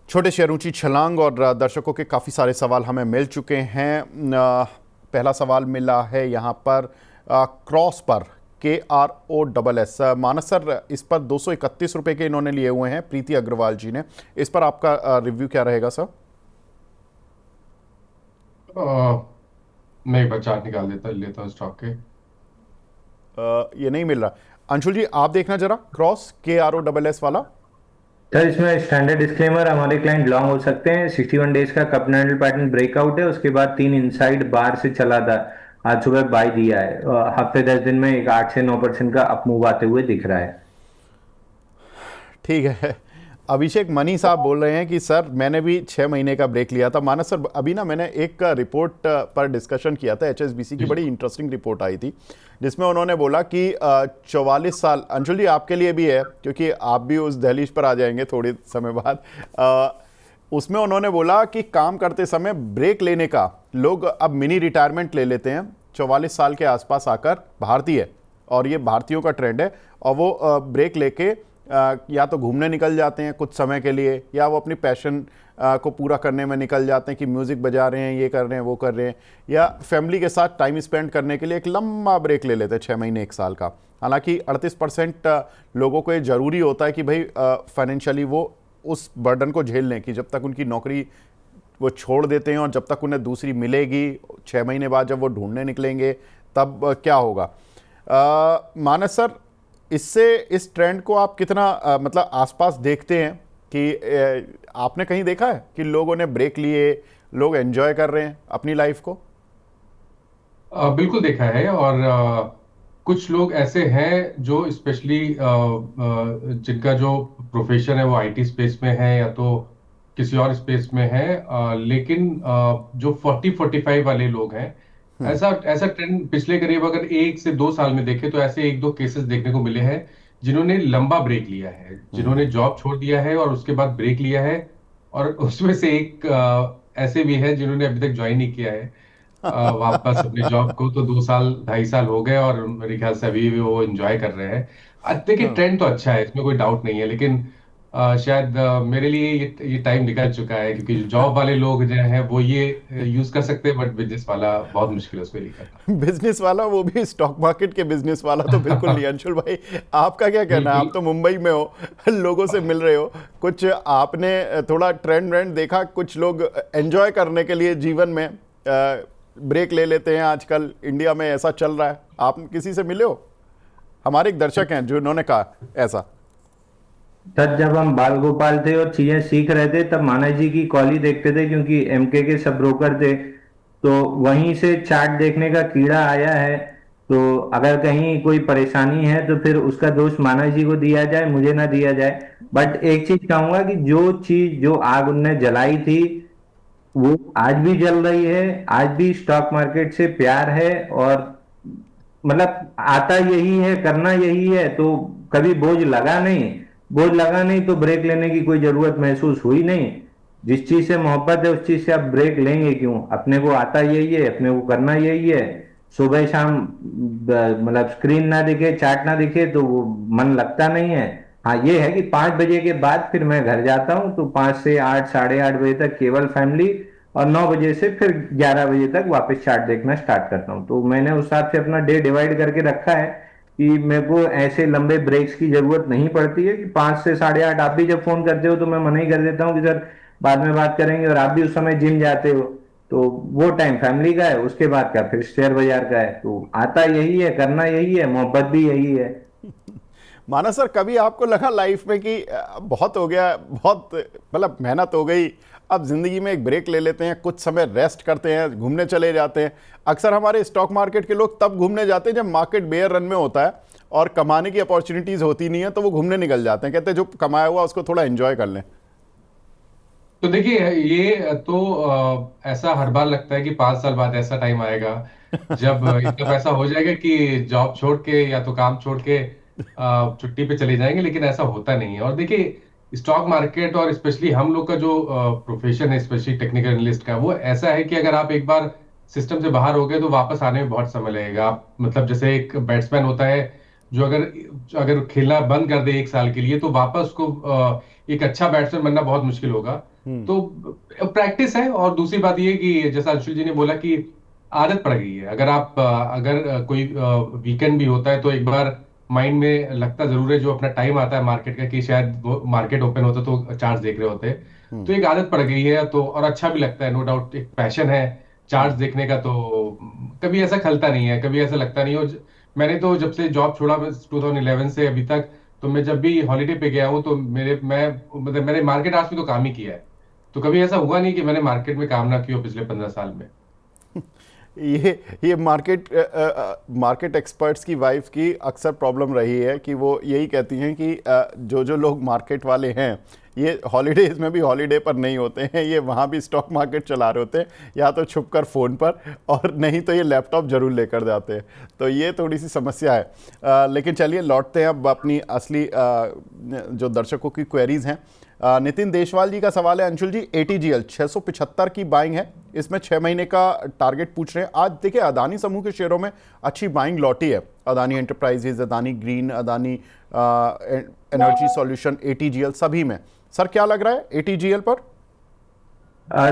छोटे शेयर ऊंची छलांग और दर्शकों के काफ़ी सारे सवाल हमें मिल चुके हैं। पहला सवाल मिला है यहाँ पर क्रॉस पर KROSS। मानस सर, इस पर 231 रुपये के इन्होंने लिए हुए हैं, प्रीति अग्रवाल जी ने। इस पर आपका रिव्यू क्या रहेगा सर? मैं एक बार चार्ट निकाल लेता हूँ स्टॉक के। ये नहीं मिल रहा। अंशुल जी, आप देखना जरा क्रॉस KROSS वाला। सर, इसमें स्टैंडर्ड डिस्क्लेमर, हमारे क्लाइंट लॉन्ग हो सकते हैं। 61 डेज का कपनल पैटर्न ब्रेकआउट है, उसके बाद 3 इनसाइड बार से चला था। आज सुबह बाय दिया है। हफ्ते 10 दिन में एक 8 से 9% का अप मूव आते हुए दिख रहा है। ठीक है। अभिषेक मनी साहब बोल रहे हैं कि सर मैंने भी 6 महीने का ब्रेक लिया था। मानस सर, अभी ना मैंने एक रिपोर्ट पर डिस्कशन किया था, HSBC की बड़ी इंटरेस्टिंग रिपोर्ट आई थी, जिसमें उन्होंने बोला कि 44 साल, अंशुल जी आपके लिए भी है क्योंकि आप भी उस दहलीज पर आ जाएंगे थोड़ी समय बाद। उसमें उन्होंने बोला कि काम करते समय ब्रेक लेने का लोग अब मिनी रिटायरमेंट ले लेते हैं 44 साल के आसपास आकर, भारतीय, और ये भारतीयों का ट्रेंड है। और वो ब्रेक लेके या तो घूमने निकल जाते हैं कुछ समय के लिए, या वो अपनी पैशन को पूरा करने में निकल जाते हैं कि म्यूज़िक बजा रहे हैं, ये कर रहे हैं, वो कर रहे हैं, या फैमिली के साथ टाइम स्पेंड करने के लिए एक लंबा ब्रेक ले लेते हैं 6 महीने 1 साल का। हालांकि 38% लोगों को ये ज़रूरी होता है कि भाई फाइनेंशियली वो उस बर्डन को झेल लें कि जब तक उनकी नौकरी वो छोड़ देते हैं और जब तक उन्हें दूसरी मिलेगी, 6 महीने बाद जब वो ढूंढने निकलेंगे तब क्या होगा। मानस सर, इससे इस ट्रेंड को आप कितना मतलब आसपास देखते हैं कि आपने कहीं देखा है कि लोगों ने ब्रेक लिए, लोग एंजॉय कर रहे हैं अपनी लाइफ को? बिल्कुल देखा है। और कुछ लोग ऐसे हैं जो स्पेशली जिनका जो प्रोफेशन है वो आईटी स्पेस में है या तो किसी और स्पेस में है, लेकिन जो 40-45 वाले लोग हैं, ऐसा ऐसा ट्रेंड पिछले करीब अगर 1 से 2 साल में देखे तो ऐसे 1-2 केसेस देखने को मिले हैं जिन्होंने लंबा ब्रेक लिया है, जिन्होंने जॉब छोड़ दिया है और उसके बाद ब्रेक लिया है। और उसमें से एक ऐसे भी है जिन्होंने अभी तक ज्वाइन नहीं किया है वापस अपने जॉब को, तो 2 साल 2.5 साल हो गए और मेरे ख्याल से अभी भी वो एंजॉय कर रहे हैं। देखिए, ट्रेंड तो अच्छा है, इसमें कोई डाउट नहीं है, लेकिन शायद मेरे लिए ये टाइम निकल चुका है, क्योंकि जॉब वाले लोग जो हैं वो ये यूज कर सकते हैं, बट बिजनेस वाला बहुत मुश्किल है उसको लिए करना। बिजनेस वाला, वो भी स्टॉक मार्केट के बिजनेस वाला तो बिल्कुल नहीं। अंशुल भाई, आपका क्या कहना है? आप तो मुंबई में हो, लोगों से मिल रहे हो, कुछ आपने थोड़ा ट्रेंड व्रेंड देखा? कुछ लोग एंजॉय करने के लिए जीवन में ब्रेक ले लेते हैं आजकल, इंडिया में ऐसा चल रहा है। आप किसी से मिले हो? हमारे एक दर्शक हैं जो इन्होंने कहा ऐसा। सर, जब हम बाल गोपाल थे और चीजें सीख रहे थे तब माना जी की कॉल ही देखते थे, क्योंकि एमके के सब ब्रोकर थे। तो वहीं से चार्ट देखने का कीड़ा आया है। तो अगर कहीं कोई परेशानी है तो फिर उसका दोष माना जी को दिया जाए, मुझे ना दिया जाए। बट एक चीज कहूंगा कि जो चीज, जो आग उनने जलाई थी वो आज भी जल रही है। आज भी स्टॉक मार्केट से प्यार है, और मतलब आता यही है, करना यही है, तो कभी बोझ लगा नहीं। बोझ लगा नहीं तो ब्रेक लेने की कोई जरूरत महसूस हुई नहीं। जिस चीज से मोहब्बत है उस चीज से आप ब्रेक लेंगे क्यों? अपने को आता यही है, अपने को करना यही है। सुबह शाम मतलब स्क्रीन ना दिखे, चार्ट ना दिखे तो वो मन लगता नहीं है। हाँ, ये है कि 5 बजे के बाद फिर मैं घर जाता हूँ, तो 5 से 8, साढ़े 8 बजे तक केवल फैमिली, और 9 बजे से फिर 11 बजे तक वापस चार्ट देखना स्टार्ट करता हूँ। तो मैंने उस हिसाब से अपना डे डिवाइड करके रखा है कि मेरे को ऐसे लंबे ब्रेक्स की जरूरत नहीं पड़ती है। कि 5 से 8:30 आप भी जब फोन करते हो तो मैं मना ही कर देता हूँ कि सर बाद में बात करेंगे, और आप भी उस समय जिम जाते हो। तो वो टाइम फैमिली का है, उसके बाद का फिर शेयर बाजार का है। तो आता यही है, करना यही है, मोहब्बत भी यही है। माना सर, कभी आपको लगा लाइफ में कि बहुत हो गया, बहुत मतलब मेहनत हो गई, अब जिंदगी में एक ब्रेक ले लेते हैं, कुछ समय रेस्ट करते हैं, घूमने चले जाते हैं? अक्सर हमारे स्टॉक मार्केट के लोग तब घूमने जाते हैं जब मार्केट बेयर रन में होता है और कमाने की अपॉर्चुनिटीज होती नहीं है, तो वो घूमने निकल जाते हैं, कहते हैं जो कमाया हुआ उसको थोड़ा एंजॉय कर लें। तो देखिए, ये तो ऐसा हर बार लगता है कि 5 साल बाद ऐसा टाइम आएगा जब इतना पैसा हो जाएगा कि जॉब छोड़ के या तो काम छोड़ के छुट्टी पे चले जाएंगे, लेकिन ऐसा होता नहीं है। और देखिए, स्टॉक मार्केट और स्पेशली हम लोग का जो प्रोफेशन है, स्पेशली टेक्निकल एनालिस्ट का, वो ऐसा है कि अगर आप एक बार सिस्टम से बाहर हो गए तो वापस आने में बहुत समय लगेगा। आप मतलब जैसे एक बैट्समैन होता है जो अगर अगर खेलना बंद कर दे 1 साल के लिए, तो वापस उसको एक अच्छा बैट्समैन बनना बहुत मुश्किल होगा। तो प्रैक्टिस है। और दूसरी बात ये कि जैसा अंशुल जी ने बोला कि आदत पड़ गई है। अगर कोई वीकेंड भी होता है तो एक बार माइंड में लगता जरूर है, जो अपना टाइम आता है मार्केट का, कि शायद वो मार्केट ओपन होता तो चार्ट्स देख रहे होते। तो एक आदत पड़ गई है, तो और अच्छा भी लगता है, नो डाउट एक पैशन है चार्ट्स देखने का। तो कभी ऐसा खलता नहीं है, कभी ऐसा लगता नहीं हो। मैंने तो जब से जॉब छोड़ा 2011 से अभी तक, तो मैं जब भी हॉलीडे पे गया हूँ तो मैंने मार्केट आज भी तो काम ही किया है। तो कभी ऐसा हुआ नहीं कि मैंने मार्केट में काम ना किया हो पिछले 15 साल में। ये मार्केट एक्सपर्ट्स की वाइफ की अक्सर प्रॉब्लम रही है कि वो यही कहती हैं कि जो जो लोग मार्केट वाले हैं ये हॉलीडेज में भी हॉलीडे पर नहीं होते हैं, ये वहाँ भी स्टॉक मार्केट चला रहे होते हैं, या तो छुप कर फ़ोन पर, और नहीं तो ये लैपटॉप जरूर लेकर जाते हैं। तो ये थोड़ी सी समस्या है। लेकिन चलिए लौटते हैं अब अपनी असली जो दर्शकों की क्वेरीज हैं। नितिन देशवाल जी का सवाल है, अंशुल जी ATGL 675 की बाइंग है, इसमें 6 महीने का टारगेट पूछ रहे हैं। आज देखिए अदानी समूह के शेयरों में अच्छी बाइंग लौटी है, Adani enterprises, Adani green, Adani energy solution, ATGL सभी में। सर क्या लग रहा है ATGL पर?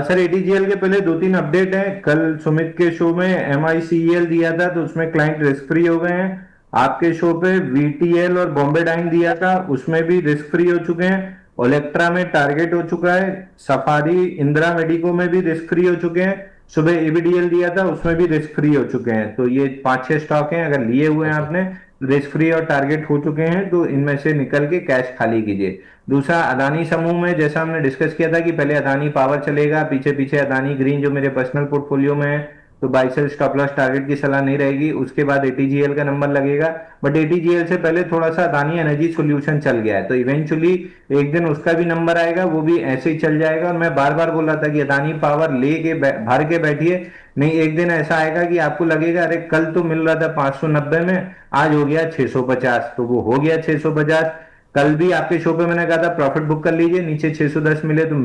सर एटीजीएल के पहले 2-3 अपडेट हैं। कल सुमित के शो में MICEL दिया था तो उसमें क्लाइंट रिस्क फ्री हो गए हैं। आपके शो पे VTL और बॉम्बे डाइंग दिया था, उसमें भी रिस्क फ्री हो चुके हैं। ओलेक्ट्रा में टारगेट हो चुका है। सफारी इंदिरा मेडिको में भी रिस्क फ्री हो चुके हैं। सुबह ABDL दिया था, उसमें भी रिस्क फ्री हो चुके हैं। तो ये 5-6 स्टॉक हैं, अगर लिए हुए हैं आपने, रिस्क फ्री और टारगेट हो चुके हैं, तो इनमें से निकल के कैश खाली कीजिए। दूसरा, अदानी समूह में जैसा हमने डिस्कस किया था कि पहले अदानी पावर चलेगा, पीछे पीछे अदानी ग्रीन जो मेरे पर्सनल पोर्टफोलियो में है, तो buy sell stop loss target की सलाह नहीं रहेगी। उसके बाद ATGL का नंबर लगेगा, बट ATGL से पहले थोड़ा सा अदानी एनर्जी सॉल्यूशन चल गया है, तो इवेंचुअली एक दिन उसका भी नंबर आएगा, वो भी ऐसे ही चल जाएगा। और मैं बार बार बोल रहा था कि अदानी पावर लेके भर के बैठिए, नहीं एक दिन ऐसा आएगा कि आपको लगेगा अरे कल तो मिल रहा था 590 में, आज हो गया 650, तो वो हो गया 650। कल भी आपके शो पे मैंने कहा था प्रॉफिट बुक कर लीजिए, नीचे 610 मिले तो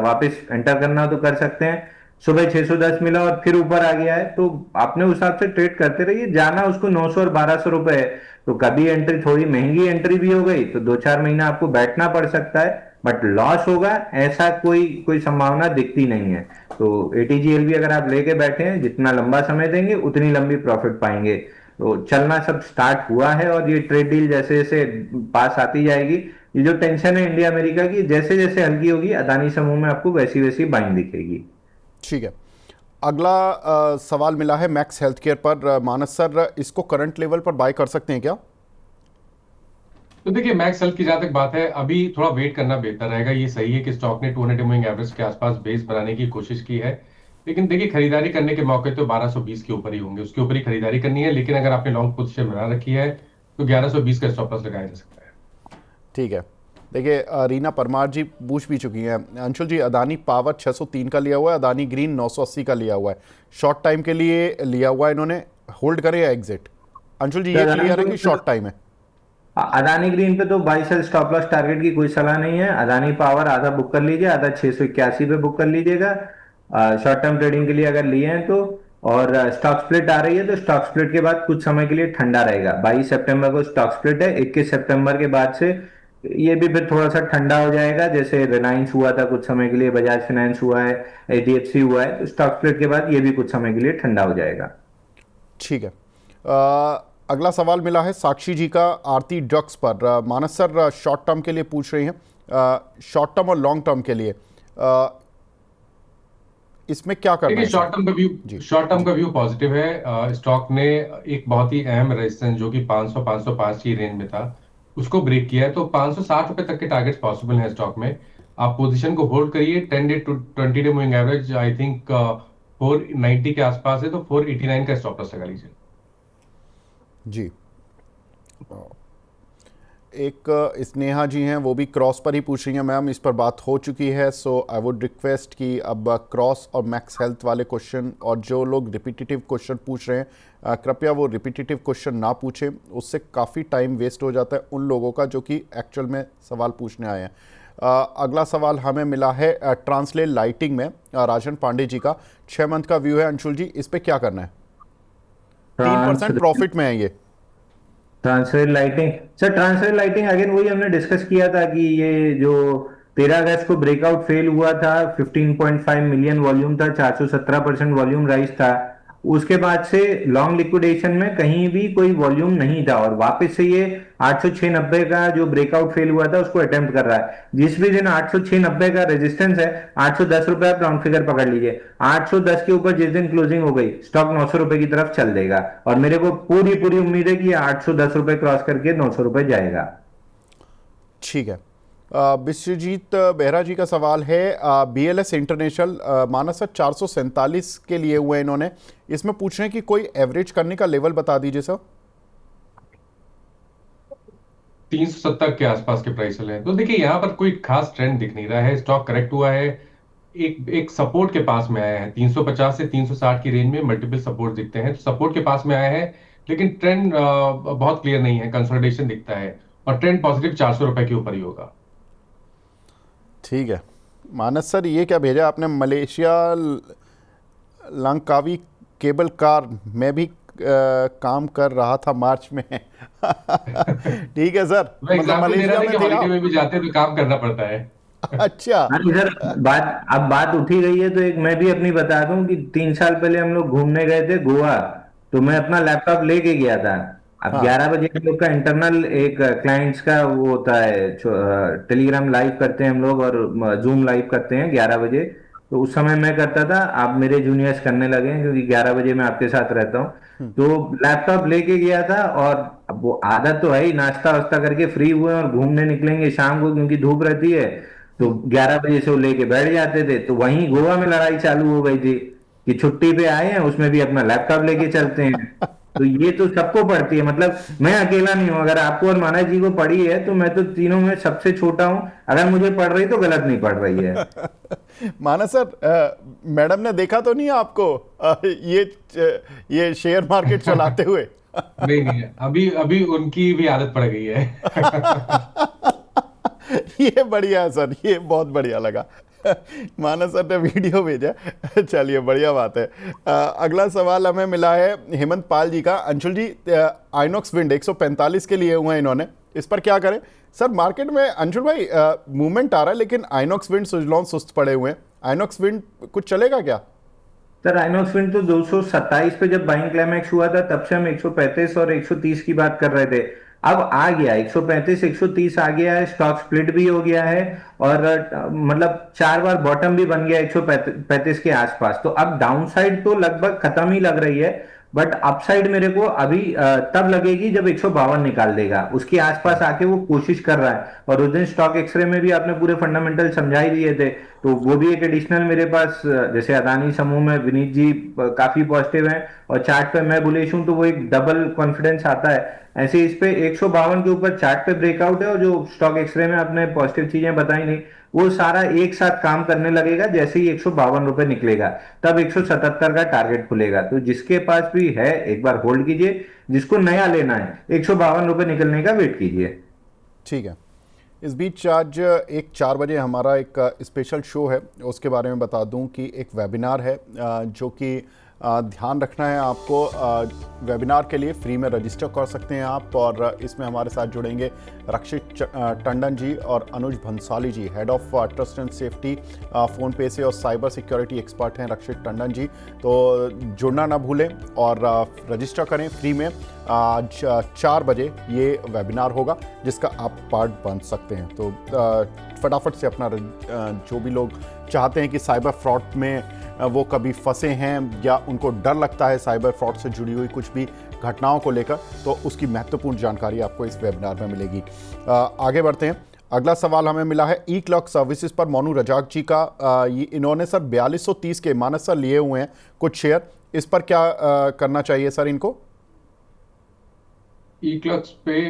वापस एंटर करना हो तो कर सकते हैं। सुबह 610 मिला और फिर ऊपर आ गया है, तो अपने हिसाब से ट्रेड करते रहिए। जाना उसको 900 और 1200 रुपए है, तो कभी एंट्री थोड़ी महंगी एंट्री भी हो गई तो 2-4 महीना आपको बैठना पड़ सकता है, बट लॉस होगा ऐसा कोई कोई संभावना दिखती नहीं है। तो ATGL भी अगर आप लेके बैठे हैं, जितना लंबा समय देंगे उतनी लंबी प्रॉफिट पाएंगे। तो चलना सब स्टार्ट हुआ है, और ये ट्रेड डील जैसे जैसे पास आती जाएगी, ये जो टेंशन है इंडिया अमेरिका की, जैसे जैसे हल्की होगी अदानी समूह में आपको वैसी वैसी बाइंग दिखेगी। ठीक है। अगला सवाल मिला है मैक्स हेल्थ केयर पर। मानस सर, इसको करंट लेवल पर बाय कर सकते हैं क्या? तो देखिए, मैक्स हेल्थ की जहां तक बात है, अभी थोड़ा वेट करना बेहतर रहेगा। ये सही है कि स्टॉक ने 200 मूविंग एवरेज के आसपास बेस बनाने की कोशिश की है, लेकिन देखिए खरीदारी करने के मौके तो 1220 के ऊपर ही होंगे, उसके ऊपर ही खरीदारी करनी है। लेकिन अगर आपने लॉन्ग पोजीशन बना रखी है तो 1120 का स्टॉप लॉस लगाया जा सकता है। ठीक है। देखिए रीना परमार जी पूछ भी चुकी हैं, अंशुल जी अदानी पावर 603 का लिया हुआ है, अदानी ग्रीन 980 का लिया हुआ है, शॉर्ट टाइम के लिए लिया हुआ है इन्होंने, होल्ड करें या एग्जिट? अंशुल जी ये क्लियर है कि शॉर्ट टाइम है? अदानी ग्रीन पे तो 22 स्टॉप लॉस टारगेट की कोई सलाह नहीं है। अदानी पावर आधा बुक कर लीजिए, आधा 681 पे बुक कर लीजिएगा शॉर्ट टर्म ट्रेडिंग के लिए अगर लिए हैं तो। और स्टॉक स्प्लिट आ रही है, तो स्टॉक स्प्लिट के बाद कुछ समय के लिए ठंडा रहेगा। 22 सितंबर को स्टॉक स्प्लिट है, 21 सितंबर के बाद से ये भी फिर थोड़ा सा ठंडा हो जाएगा। जैसे रिलायंस हुआ था कुछ समय के लिए, बजाज फाइनेंस हुआ है, HDFC हुआ है, तो स्टॉक स्प्लिट के बाद ये भी कुछ समय के लिए ठंडा हो जाएगा। ठीक है। अगला सवाल मिला है साक्षी जी का आरती ड्रग्स पर। मानस सर शॉर्ट टर्म के लिए पूछ रही हैं, शॉर्ट टर्म और लॉन्ग टर्म के लिए इसमें क्या करना देखिए, है? शॉर्ट टर्म का व्यू पॉजिटिव है। स्टॉक ने एक बहुत ही अहम रेजिस्टेंस जो कि 500 505 की रेंज में था, उसको ब्रेक किया है। तो 560 रुपए तक के टारगेट्स पॉसिबल है स्टॉक में। आप पोजीशन को होल्ड करिए। 10 day to 20 day moving average I think 490 के आसपास है, तो 489 का स्टॉप लॉस लगा लीजिए। जी। एक स्नेहा जी हैं, वो भी क्रॉस पर ही पूछ रही हैं, मैम इस पर बात हो चुकी है, सो आई वुड रिक्वेस्ट कि अब क्रॉस और मैक्स हेल्थ वाले क्वेश्चन, और जो लोग रिपीटेटिव क्वेश्चन पूछ रहे हैं कृपया वो रिपीटेटिव क्वेश्चन ना पूछें, उससे काफ़ी टाइम वेस्ट हो जाता है उन लोगों का जो कि एक्चुअल में सवाल पूछने आए हैं। अगला सवाल हमें मिला है ट्रांसलेट लाइटिंग में, राजन पांडे जी का 6 मंथ का व्यू है। अंशुल जी इस पर क्या करना है? 3% प्रॉफिट में है ये। Transfer lighting, sir transfer lighting again वही हमने डिस्कस किया था कि ये जो 13 अगस्त को ब्रेकआउट फेल हुआ था, 15.5 मिलियन वॉल्यूम था, 417% वॉल्यूम राइज था। उसके बाद से लॉन्ग लिक्विडेशन में कहीं भी कोई वॉल्यूम नहीं था और वापस से ये 806.90 का जो ब्रेकआउट फेल हुआ था उसको अटेम्प्ट कर रहा है। जिस भी दिन 806.90 का रेजिस्टेंस है, 810 रुपए आप राउंड फिगर पकड़ लीजिए, 810 के ऊपर जिस दिन क्लोजिंग हो गई स्टॉक 900 रुपए की तरफ चल देगा और मेरे को पूरी पूरी उम्मीद है कि 810 रुपए क्रॉस करके 900 रुपए जाएगा। ठीक है। विश्वजीत बेहरा जी का सवाल है, BLS इंटरनेशनल मानस सर 447 के लिए हुए इन्होंने, इसमें पूछ रहे हैं कि कोई एवरेज करने का लेवल बता दीजिए सर। 370 के आसपास के प्राइस चले हैं। तो देखिए यहाँ पर कोई खास ट्रेंड दिख नहीं रहा है, स्टॉक करेक्ट हुआ है, एक सपोर्ट के पास में आया है। 350 से 360 की रेंज में मल्टीपल सपोर्ट दिखते हैं, तो सपोर्ट के पास में आया है, लेकिन ट्रेंड बहुत क्लियर नहीं है, कंसोलिडेशन दिखता है और ट्रेंड पॉजिटिव 400 रुपए के ऊपर ही होगा। ठीक है। मानस सर ये क्या भेजा आपने, मलेशिया लंकावी केबल कार में भी काम कर रहा था मार्च में। ठीक है सर, मैं एग्जाम्पल दे रहा था कि थे हॉलिडे आप? में भी जाते हैं तो काम करना पड़ता है। अच्छा। हाँ इधर बात उठी गई है तो एक मैं भी अपनी बता दूं कि 3 साल पहले हम लोग घूमने गए थे गोवा, तो मैं अपना लैपटॉप लेके गया था। अब हाँ 11 बजे हम लोग का इंटरनल एक क्लाइंट्स का वो होता है, टेलीग्राम लाइव करते हैं हम लोग और जूम लाइव करते हैं 11 बजे। तो उस समय मैं करता था, आप मेरे जूनियर्स करने लगे हैं क्योंकि 11 बजे मैं आपके साथ रहता हूँ। तो लैपटॉप लेके गया था और अब वो आदत तो है ही, नाश्ता वास्ता करके फ्री हुए और घूमने निकलेंगे शाम को क्योंकि धूप रहती है। तो 11 बजे से वो लेके बैठ जाते थे, तो वहीं गोवा में लड़ाई चालू हो गई थी कि छुट्टी पे आए हैं उसमें भी अपना लैपटॉप लेके चलते हैं। तो ये तो सबको पड़ती है, मतलब मैं अकेला नहीं हूं, अगर आपको और मानस जी को पड़ी है तो मैं तो तीनों में सबसे छोटा हूं, अगर मुझे पड़ रही तो गलत नहीं पड़ रही है। मानस सर, मैडम ने देखा तो नहीं आपको ये शेयर मार्केट चलाते हुए? नहीं नहीं, अभी अभी उनकी भी आदत पड़ गई है। ये बढ़िया है सर, ये बहुत बढ़िया लगा। मानस सर ने वीडियो भेजा, चलिए बढ़िया बात है। अगला सवाल हमें मिला है हेमंत पाल जी का। अंशुल जी, आइनॉक्स विंड 145 के लिए हुए हैं इन्होंने, इस पर क्या करें? सर मार्केट में अंशुल भाई मूवमेंट आ रहा है लेकिन आइनॉक्स विंड सुजलॉन सुस्त पड़े हुए हैं, आइनॉक्स विंड कुछ चलेगा क्या? सर आइनॉक्स विंड तो 227 पे जब बाइंग क्लाइमैक्स हुआ था तब से हम 135 और 130 की बात कर रहे थे। अब आ गया 135 130 आ गया है, स्टॉक स्प्लिट भी हो गया है और मतलब 4 बार बॉटम भी बन गया 135 के आसपास। तो अब डाउनसाइड तो लगभग खत्म ही लग रही है, बट अपसाइड मेरे को अभी तब लगेगी जब 152 निकाल देगा, उसके आसपास आके वो कोशिश कर रहा है। और उस दिन स्टॉक एक्सरे में भी आपने पूरे फंडामेंटल समझा ही दिए थे, तो वो भी एक एडिशनल मेरे पास, जैसे अदानी समूह में विनीत जी काफी पॉजिटिव हैं और चार्ट पे मैं बुलिश हूं, तो वो एक डबल कॉन्फिडेंस आता है। ऐसे इस पे 152 के ऊपर चार्ट पे ब्रेकआउट है और जो स्टॉक एक्सरे में आपने पॉजिटिव चीजें बताई नहीं, वो सारा एक साथ काम करने लगेगा। जैसे ही 152 रुपए निकलेगा तब 177 का टारगेट खुलेगा। तो जिसके पास भी है एक बार होल्ड कीजिए, जिसको नया लेना है 152 रुपए निकलने का वेट कीजिए। ठीक है। इस बीच आज 4 बजे हमारा एक स्पेशल शो है, उसके बारे में बता दूं कि एक वेबिनार है जो कि ध्यान रखना है आपको। वेबिनार के लिए फ्री में रजिस्टर कर सकते हैं आप, और इसमें हमारे साथ जुड़ेंगे रक्षित टंडन जी और Anuj Bhansali ji, head of trust and safety PhonePe से, और साइबर सिक्योरिटी एक्सपर्ट हैं रक्षित टंडन जी। तो जुड़ना ना भूलें और रजिस्टर करें फ्री में। आज 4 बजे ये वेबिनार होगा जिसका आप पार्ट बन सकते हैं। तो फटाफट से अपना जो भी लोग चाहते हैं कि साइबर फ्रॉड में वो कभी फंसे हैं या उनको डर लगता है साइबर फ्रॉड से जुड़ी हुई कुछ भी घटनाओं को लेकर, तो उसकी महत्वपूर्ण जानकारी आपको इस वेबिनार में मिलेगी। आगे बढ़ते हैं। अगला सवाल हमें मिला है ई क्लॉक सर्विसेज पर मोनू रजाक जी का। इन्होंने सर 4230 के मानस सर लिए हुए हैं कुछ शेयर, इस पर क्या करना चाहिए सर इनको? ई क्लॉक्स पे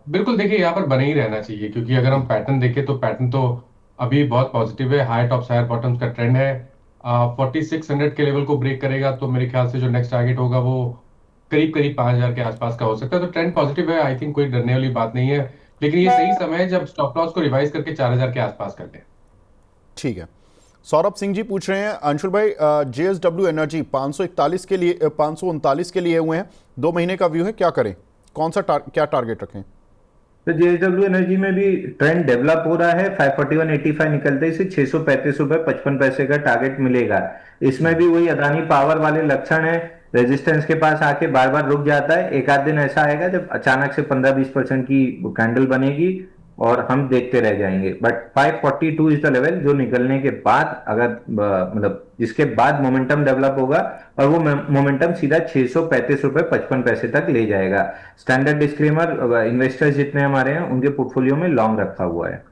बिल्कुल देखिए यहाँ पर बने ही रहना चाहिए, क्योंकि अगर हम पैटर्न देखें तो पैटर्न तो अभी बहुत पॉजिटिव है, हाई टॉप्स हायर बॉटम्स का ट्रेंड है। 4600 के लेवल को ब्रेक करेगा तो मेरे ख्याल से जो नेक्स्ट टारगेट होगा वो करीब करीब 5000 के आसपास का हो सकता है। तो ट्रेंड पॉजिटिव है, आई थिंक कोई डरने वाली बात नहीं है, लेकिन ये सही समय है जब स्टॉप लॉस को रिवाइज करके 4000 के आसपास कर लें। ठीक है। सौरभ सिंह जी पूछ रहे हैं अंशुल भाई, JSW एनर्जी 541 के लिए 539 के लिए हुए हैं, 2 महीने का व्यू है, क्या करें, कौन सा क्या टारगेट रखें? तो जेएसडब्ल्यू एनर्जी में भी ट्रेंड डेवलप हो रहा है। 541.85 निकलते ही से 635 रुपए 55 पैसे का टारगेट मिलेगा। इसमें भी वही अदानी पावर वाले लक्षण है, रेजिस्टेंस के पास आके बार बार रुक जाता है। एक आध दिन ऐसा आएगा जब अचानक से 15-20% की कैंडल बनेगी और हम देखते रह जाएंगे। बट 542 इज द लेवल जो निकलने के बाद अगर मतलब जिसके बाद मोमेंटम डेवलप होगा और वो मोमेंटम सीधा 635 रुपए 55 पैसे तक ले जाएगा। स्टैंडर्ड डिस्क्लेमर, इन्वेस्टर्स जितने हमारे हैं उनके पोर्टफोलियो में लॉन्ग रखा हुआ है।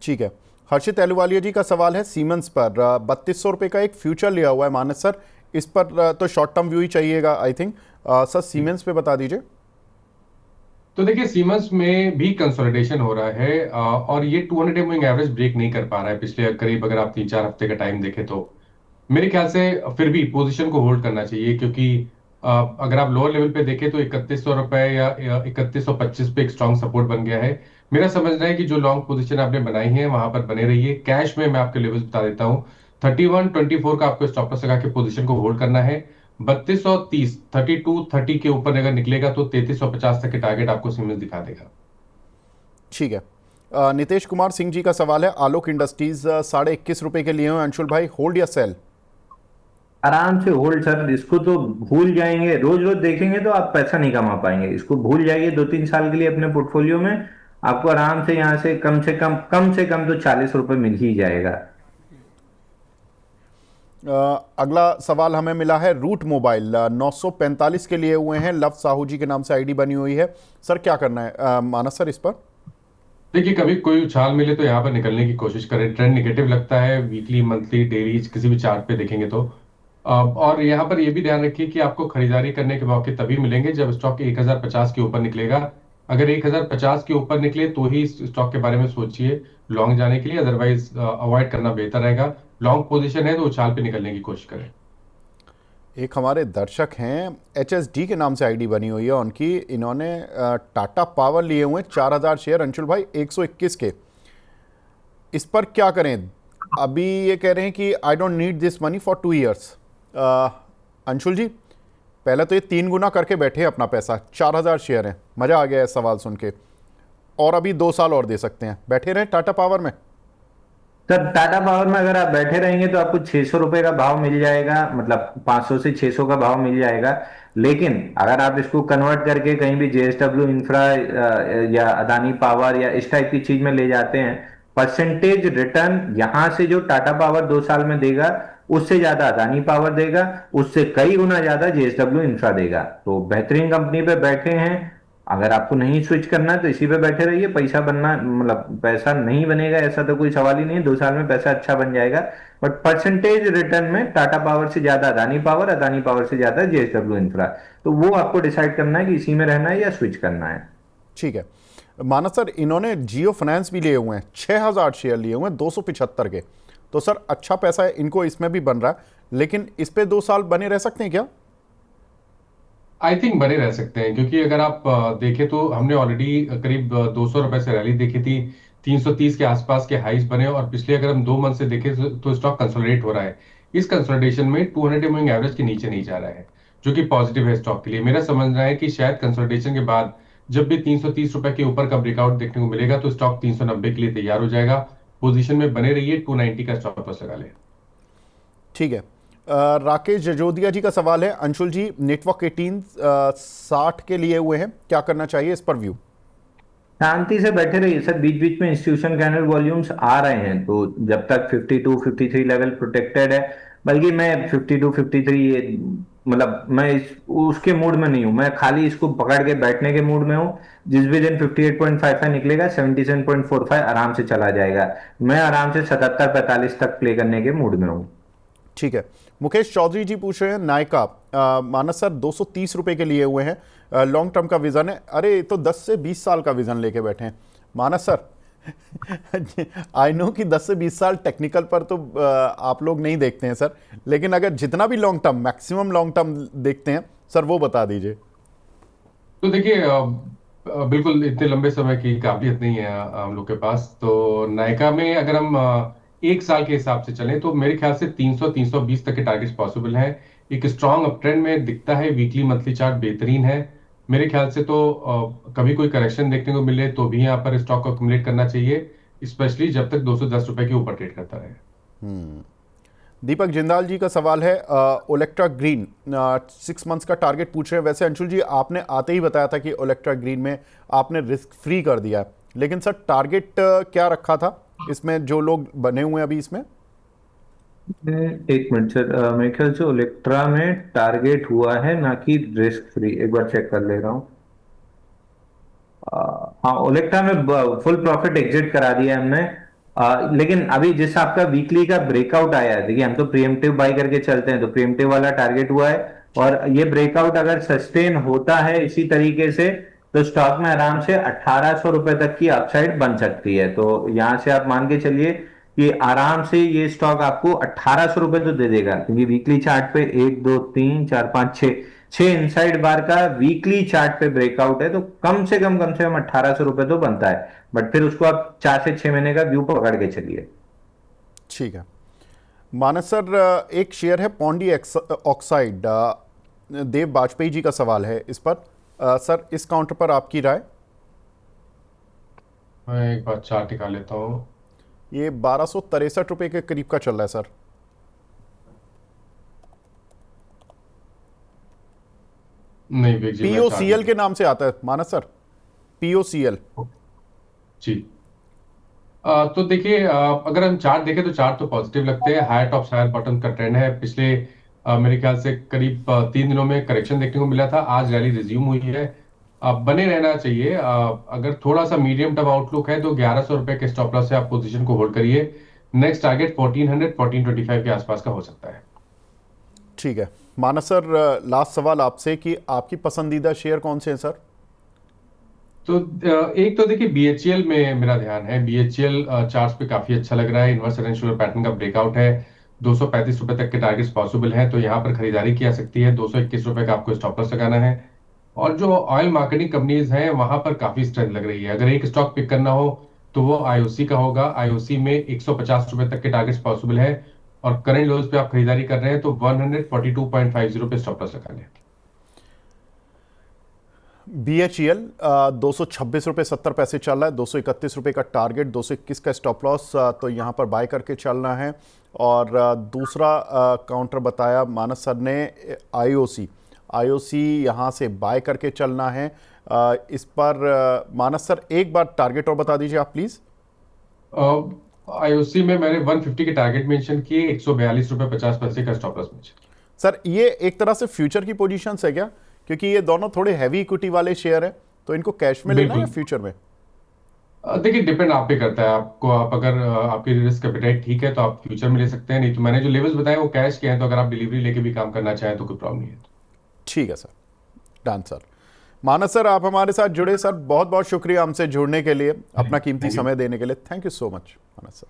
ठीक है। हर्षित अहलूवालिया जी का सवाल है सीमेंस पर 3200 रुपये का एक फ्यूचर लिया हुआ है मानस सर, इस पर तो शॉर्ट टर्म व्यू ही चाहिएगा आई थिंक। सर सीमेंस पे बता दीजिए। तो देखिए सीमेंस में भी कंसोलिडेशन हो रहा है और ये 200 मूविंग एवरेज ब्रेक नहीं कर पा रहा है पिछले करीब, अगर आप 3-4 हफ्ते का टाइम देखें तो मेरे ख्याल से फिर भी पोजीशन को होल्ड करना चाहिए, क्योंकि अगर आप लोअर लेवल पे देखें तो 3100 रुपए या 3125 पे एक स्ट्रॉन्ग सपोर्ट बन गया है। मेरा समझना है कि जो लॉन्ग पोजीशन आपने बनाई है वहां पर बने रहिए। कैश में मैं आपके लेवल्स बता देता हूँ, 3124 का आपको स्टॉप लॉस लगा के पोजीशन को होल्ड करना है। 3230, 3230 के ऊपर अगर निकलेगा तो 3350 तक के टारगेट आपको सीमेंस दिखा देगा। ठीक है। नितेश कुमार सिंह जी का सवाल है आलोक इंडस्ट्रीज 21.5 रुपये के लिए अंशुल भाई, होल्ड या सेल? आराम से होल्ड सर, इसको तो भूल जाएंगे। रोज रोज देखेंगे तो आप पैसा नहीं कमा पाएंगे। इसको भूल जाइए 2-3 साल के लिए अपने पोर्टफोलियो में। आपको आराम से यहाँ से कम से कम तो 40 रुपए मिल ही जाएगा। अगला सवाल हमें मिला है रूट मोबाइल 945 के लिए हुए हैं, लव साहू जी के नाम से आईडी बनी हुई है। सर क्या करना है मानस सर इस पर? देखिए कभी कोई उछाल मिले तो यहाँ पर निकलने की कोशिश करें। ट्रेंड निगेटिव लगता है वीकली, मंथली, डेली किसी भी चार्ट पे देखेंगे तो। और यहाँ पर ये भी ध्यान रखिए कि आपको खरीदारी करने के मौके तभी मिलेंगे जब स्टॉक 1050 के ऊपर निकलेगा। अगर 1050 के ऊपर निकले तो ही स्टॉक के बारे में सोचिए लॉन्ग जाने के लिए, अदरवाइज अवॉइड करना बेहतर रहेगा। लॉन्ग पोजीशन है तो उछाल पे निकलने की कोशिश करें। एक हमारे दर्शक हैं HSD के नाम से आईडी बनी हुई है उनकी, इन्होंने टाटा पावर लिए हुए 4000 शेयर अंशुल भाई 121 के, इस पर क्या करें? अभी ये कह रहे हैं कि I don't need this money for 2 years. Anshul ji पहले तो ये 3 गुना करके बैठे हैं अपना पैसा, 4000 शेयर हैं, मज़ा आ गया है सवाल सुन के, और अभी 2 साल और दे सकते हैं, बैठे रहें टाटा पावर में। सर टाटा पावर में अगर आप बैठे रहेंगे तो आपको 600 रुपए का भाव मिल जाएगा, मतलब 500 से 600 का भाव मिल जाएगा। लेकिन अगर आप इसको कन्वर्ट करके कहीं भी जेएसडब्ल्यू इंफ्रा या अदानी पावर या इस टाइप की चीज में ले जाते हैं, परसेंटेज रिटर्न यहां से जो टाटा पावर 2 साल में देगा उससे ज्यादा अदानी पावर देगा, उससे कई गुना ज्यादा जेएसडब्ल्यू इंफ्रा देगा। तो बेहतरीन कंपनी पे बैठे हैं। अगर आपको नहीं स्विच करना है तो इसी पे बैठे रहिए। पैसा बनना मतलब पैसा नहीं बनेगा ऐसा तो कोई सवाल ही नहीं है, 2 साल में पैसा अच्छा बन जाएगा। बट परसेंटेज रिटर्न में टाटा पावर से ज्यादा अदानी पावर, अदानी पावर से ज्यादा जेएसडब्ल्यू इंफ्रा। तो वो आपको डिसाइड करना है कि इसी में रहना है या स्विच करना है। ठीक है मानस सर, इन्होंने जियो फाइनेंस भी लिए हुए हैं, 6000 शेयर लिए हुए हैं 275 के, तो सर अच्छा पैसा है इनको इसमें भी बन रहा है, लेकिन इस पे 2 साल बने रह सकते हैं क्या? आई थिंक बने रह सकते हैं, क्योंकि अगर आप देखें तो हमने ऑलरेडी करीब 200 रुपए से रैली देखी थी, 330 के आसपास के हाइस बने, और पिछले अगर हम 2 मंथ से देखें तो स्टॉक कंसोलिडेट हो रहा है। इस कंसोलिडेशन में 200 मूविंग एवरेज के नीचे नहीं जा रहा है, जो कि पॉजिटिव है स्टॉक के लिए। मेरा समझना है कि शायद कंसोलिडेशन के बाद जब भी 330 रुपए के ऊपर का ब्रेकआउट देखने को मिलेगा तो स्टॉक 390 के लिए तैयार हो जाएगा। पोजीशन में बने रहिए, 290 का स्टॉप लॉस लगा ले। ठीक है। राकेश जजोदिया जी का सवाल है अंशुल जी, नेटवर्क 18 60 के लिए हुए हैं, क्या करना चाहिए इस पर व्यू? शांति से बैठे रहिए सर। बीच बीच में इंस्टीट्यूशन कैंडल वॉल्यूम्स आ रहे हैं, तो जब तक 52-53 लेवल प्रोटेक्टेड है, बल्कि मैं 52-53 मतलब मैं उसके मूड में नहीं हूं। मैं खाली इसको पकड़ के बैठने के मूड में हूं। जिस भी दिन 58.55 निकलेगा 77.45 आराम से चला जाएगा। मैं आराम से 77-45 तक प्ले करने के मूड में हूं। ठीक है। मुकेश चौधरी जी पूछ रहे हैं नायका मानस सर 230 रुपए के लिए हुए हैं, लॉन्ग टर्म का विजन है। अरे ये तो 10 से 20 साल का विजन लेके बैठे हैं मानस सर। आई नो कि 10 से 20 साल टेक्निकल पर तो आप लोग नहीं देखते हैं सर, लेकिन अगर जितना भी long term, maximum long term देखते हैं सर वो बता दीजिए। तो देखिए बिल्कुल इतने लंबे समय की काबिलियत नहीं है हम लोग के पास। तो नायका में अगर हम 1 साल के हिसाब से चलें तो मेरे ख्याल से 300-320 तक के टारगेट्स पॉसिबल हैं। एक स्ट्रॉन्ग अप ट्रेंड में दिखता है, वीकली मंथली चार्ट बेहतरीन है। मेरे ख्याल से तो कभी कोई करेक्शन देखने को मिले तो भी यहाँ पर स्टॉक को अक्यूमुलेट करना चाहिए, स्पेशली जब तक 210 रुपए के ऊपर ट्रेड करता रहे। दीपक जिंदाल जी का सवाल है, ओलेक्ट्रा ग्रीन 6 मंथ्स का टारगेट पूछ रहे हैं। वैसे अंशुल जी आपने आते ही बताया था कि ओलेक्ट्रा ग्रीन में आपने रिस्क फ्री कर दिया है, लेकिन सर टारगेट क्या रखा था इसमें, जो लोग बने हुए हैं अभी इसमें? एक मिनट सर, मेरे ख्याल से ओलेक्ट्रा में टारगेट हुआ है ना कि रिस्क फ्री, एक बार चेक कर ले रहा हूँ। हाँ, ओलेक्ट्रा में फुल प्रॉफिट एग्जिट करा दिया है हमने। लेकिन अभी जिस आपका वीकली का ब्रेकआउट आया है, देखिए हम तो प्रीएम्प्टिव बाई करके चलते हैं, तो प्रीएम्प्टिव वाला टारगेट हुआ है। और ये ब्रेकआउट अगर सस्टेन होता है इसी तरीके से, तो स्टॉक में आराम से 1800 रुपए तक की अपसाइड बन सकती है। तो यहां से आप मान के चलिए कि आराम से ये स्टॉक आपको 1800 रुपए तो दे देगा, क्योंकि वीकली चार्ट पे 1 2 3 4 5 6 इनसाइड बार का वीकली चार्ट पे ब्रेकआउट है। तो कम से कम 1800 रुपए तो बनता है। बट फिर उसको आप 4 से 6 महीने का व्यू पकड़ के चलिए। ठीक है मानस सर, एक शेयर है पॉन्डी ऑक्साइड, देव वाजपेयी जी का सवाल है इस पर। सर इस काउंटर पर आपकी राय? मैं एक बार चार्ट निकाल लेता हूँ। ये 1263 रुपए के करीब का चल रहा है सर। नहीं विवेक जी, मैं चार्ट पीओसीएल के नहीं। नाम से आता है मानस सर, पीओसीएल। जी। तो देखिए, अगर हम चार्ट देखें तो चार्ट तो पॉजिटिव लगते हैं। हायर टॉप हायर बॉटम का ट्रेंड है। पिछले मेरे ख्याल से करीब 3 दिनों में करेक्शन देखने को मिला था, आज रैली रिज्यूम हुई है। बने रहना चाहिए। अगर थोड़ा सा मीडियम टर्म आउटलुक है तो 1100 रुपए के स्टॉप लॉस से आप पोजीशन को होल्ड करिए। नेक्स्ट टारगेट 1400 1425 के आसपास का हो सकता है। ठीक है मानस सर, लास्ट सवाल आपसे कि आपकी पसंदीदा शेयर कौन से हैं सर? तो एक तो देखिए बीएचईएल में मेरा ध्यान है। बीएचईएल चार्ट्स पे काफी अच्छा लग रहा है। इनवर्स रेंशुलर पैटर्न का ब्रेकआउट है। 235 रुपए तक के टारगेट्स पॉसिबल हैं, तो यहाँ पर खरीदारी की जा सकती है। 221 रुपए का आपको स्टॉप लॉस लगाना है। और जो ऑयल मार्केटिंग कंपनीज हैं वहां पर काफी स्ट्रेंथ लग रही है। अगर एक स्टॉक पिक करना हो तो वो आईओसी का होगा। आईओसी में 150 रुपए तक के टारगेट्स पॉसिबल है, और करंट लेवल्स पे आप खरीदारी कर रहे हैं तो 142.50 पे स्टॉप लॉस लगा लें। बीएचईएल 226 रुपये 70 पैसे चल रहा है, 231 रुपये का टारगेट, 221 का स्टॉप लॉस, तो यहाँ पर बाय करके चलना है। और दूसरा काउंटर बताया मानस सर ने, आईओसी। आईओसी यहाँ से बाय करके चलना है। इस पर मानस सर एक बार टारगेट और बता दीजिए आप प्लीज़। आईओसी में मैंने 150 के टारगेट मेंशन किए, 142 रुपए 50 पैसे का स्टॉप लॉस मेंशन। सर ये एक तरह से फ्यूचर की पोजीशंस है क्या, क्योंकि ये दोनों थोड़े हैवी इक्विटी वाले शेयर हैं, तो इनको कैश में लेना है या बिल्कुल। फ्यूचर में? देखिए डिपेंड आप पे करता है। आपको आप अगर आपकी रिस्क एपेटाइट ठीक है तो आप फ्यूचर में ले सकते हैं, नहीं तो मैंने जो लेवल्स बताए वो कैश के हैं। तो अगर आप डिलीवरी लेके भी काम करना चाहें तो कोई प्रॉब्लम नहीं है। ठीक है सर, डन सर। मानस सर आप हमारे साथ जुड़े सर, बहुत बहुत शुक्रिया हमसे जुड़ने के लिए, अपना कीमती थैंक यू। समय देने के लिए। Thank you so much Manas sir.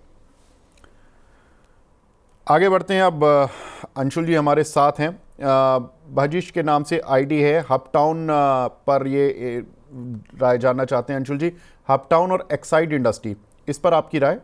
आगे बढ़ते हैं अब, अंशुल जी हमारे साथ हैं। भजिश के नाम से आईडी है, हपटाउन पर ये राय जानना चाहते हैं अंशुल जी। हपटाउन और एक्साइड इंडस्ट्री, इस पर आपकी राय?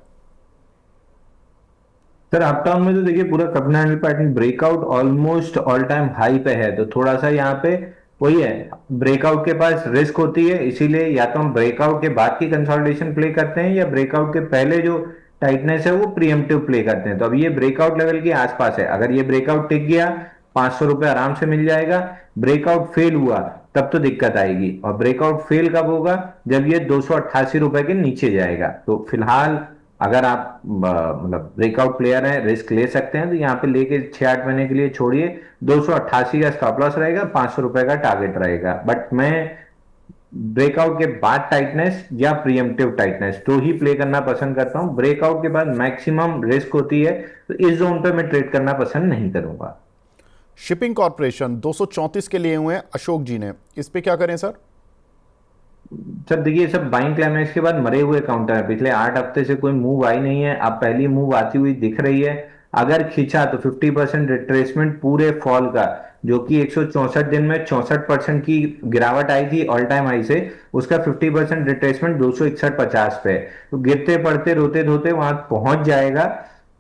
सर अपटाउन में तो देखिए पूरा cup and handle pattern breakout almost all time high पे है। तो थोड़ा सा यहाँ पे वही है, ब्रेकआउट के पास रिस्क होती है, इसीलिए या तो हम ब्रेकआउट के बाद की कंसोलिडेशन प्ले करते हैं या ब्रेकआउट के पहले जो टाइटनेस है वो प्रीएम्प्टिव प्ले करते हैं। तो अब ये ब्रेकआउट लेवल के आसपास है। अगर ये ब्रेकआउट टिक गया 500 रुपए आराम से मिल जाएगा। ब्रेकआउट फेल हुआ तब तो दिक्कत आएगी। और ब्रेकआउट फेल कब होगा? जब ये 288 रुपए के नीचे जाएगा। तो फिलहाल अगर आप मतलब ब्रेकआउट प्लेयर हैं, रिस्क ले सकते हैं, तो यहाँ पे लेके 6-8 महीने के लिए छोड़िए। 288 का स्टॉप लॉस रहेगा, 500 रुपए का टारगेट रहेगा। बट मैं ब्रेकआउट के बाद टाइटनेस या प्रीएम्प्टिव टाइटनेस तो ही प्ले करना पसंद करता हूं। ब्रेकआउट के बाद मैक्सिमम रिस्क होती है, तो इस जोन पे मैं ट्रेड करना पसंद नहीं करूंगा। शिपिंग कॉरपोरेशन 234 के लिए हुए हैं अशोक जी ने, इस पे क्या करें सर? सर देखिए, सब बाइंग क्लाइमेक्स के बाद मरे हुए काउंटर है। पिछले 8 हफ्ते से कोई मूव आई नहीं है। अब पहली मूव आती हुई दिख रही है। अगर खींचा तो 50% रिट्रेसमेंट पूरे फॉल का, जो कि 164 दिन में 64% की गिरावट आई थी ऑल टाइम हाई से, उसका 50% रिट्रेसमेंट 261.50 पे है। तो गिरते पड़ते रोते धोते वहां पहुंच जाएगा।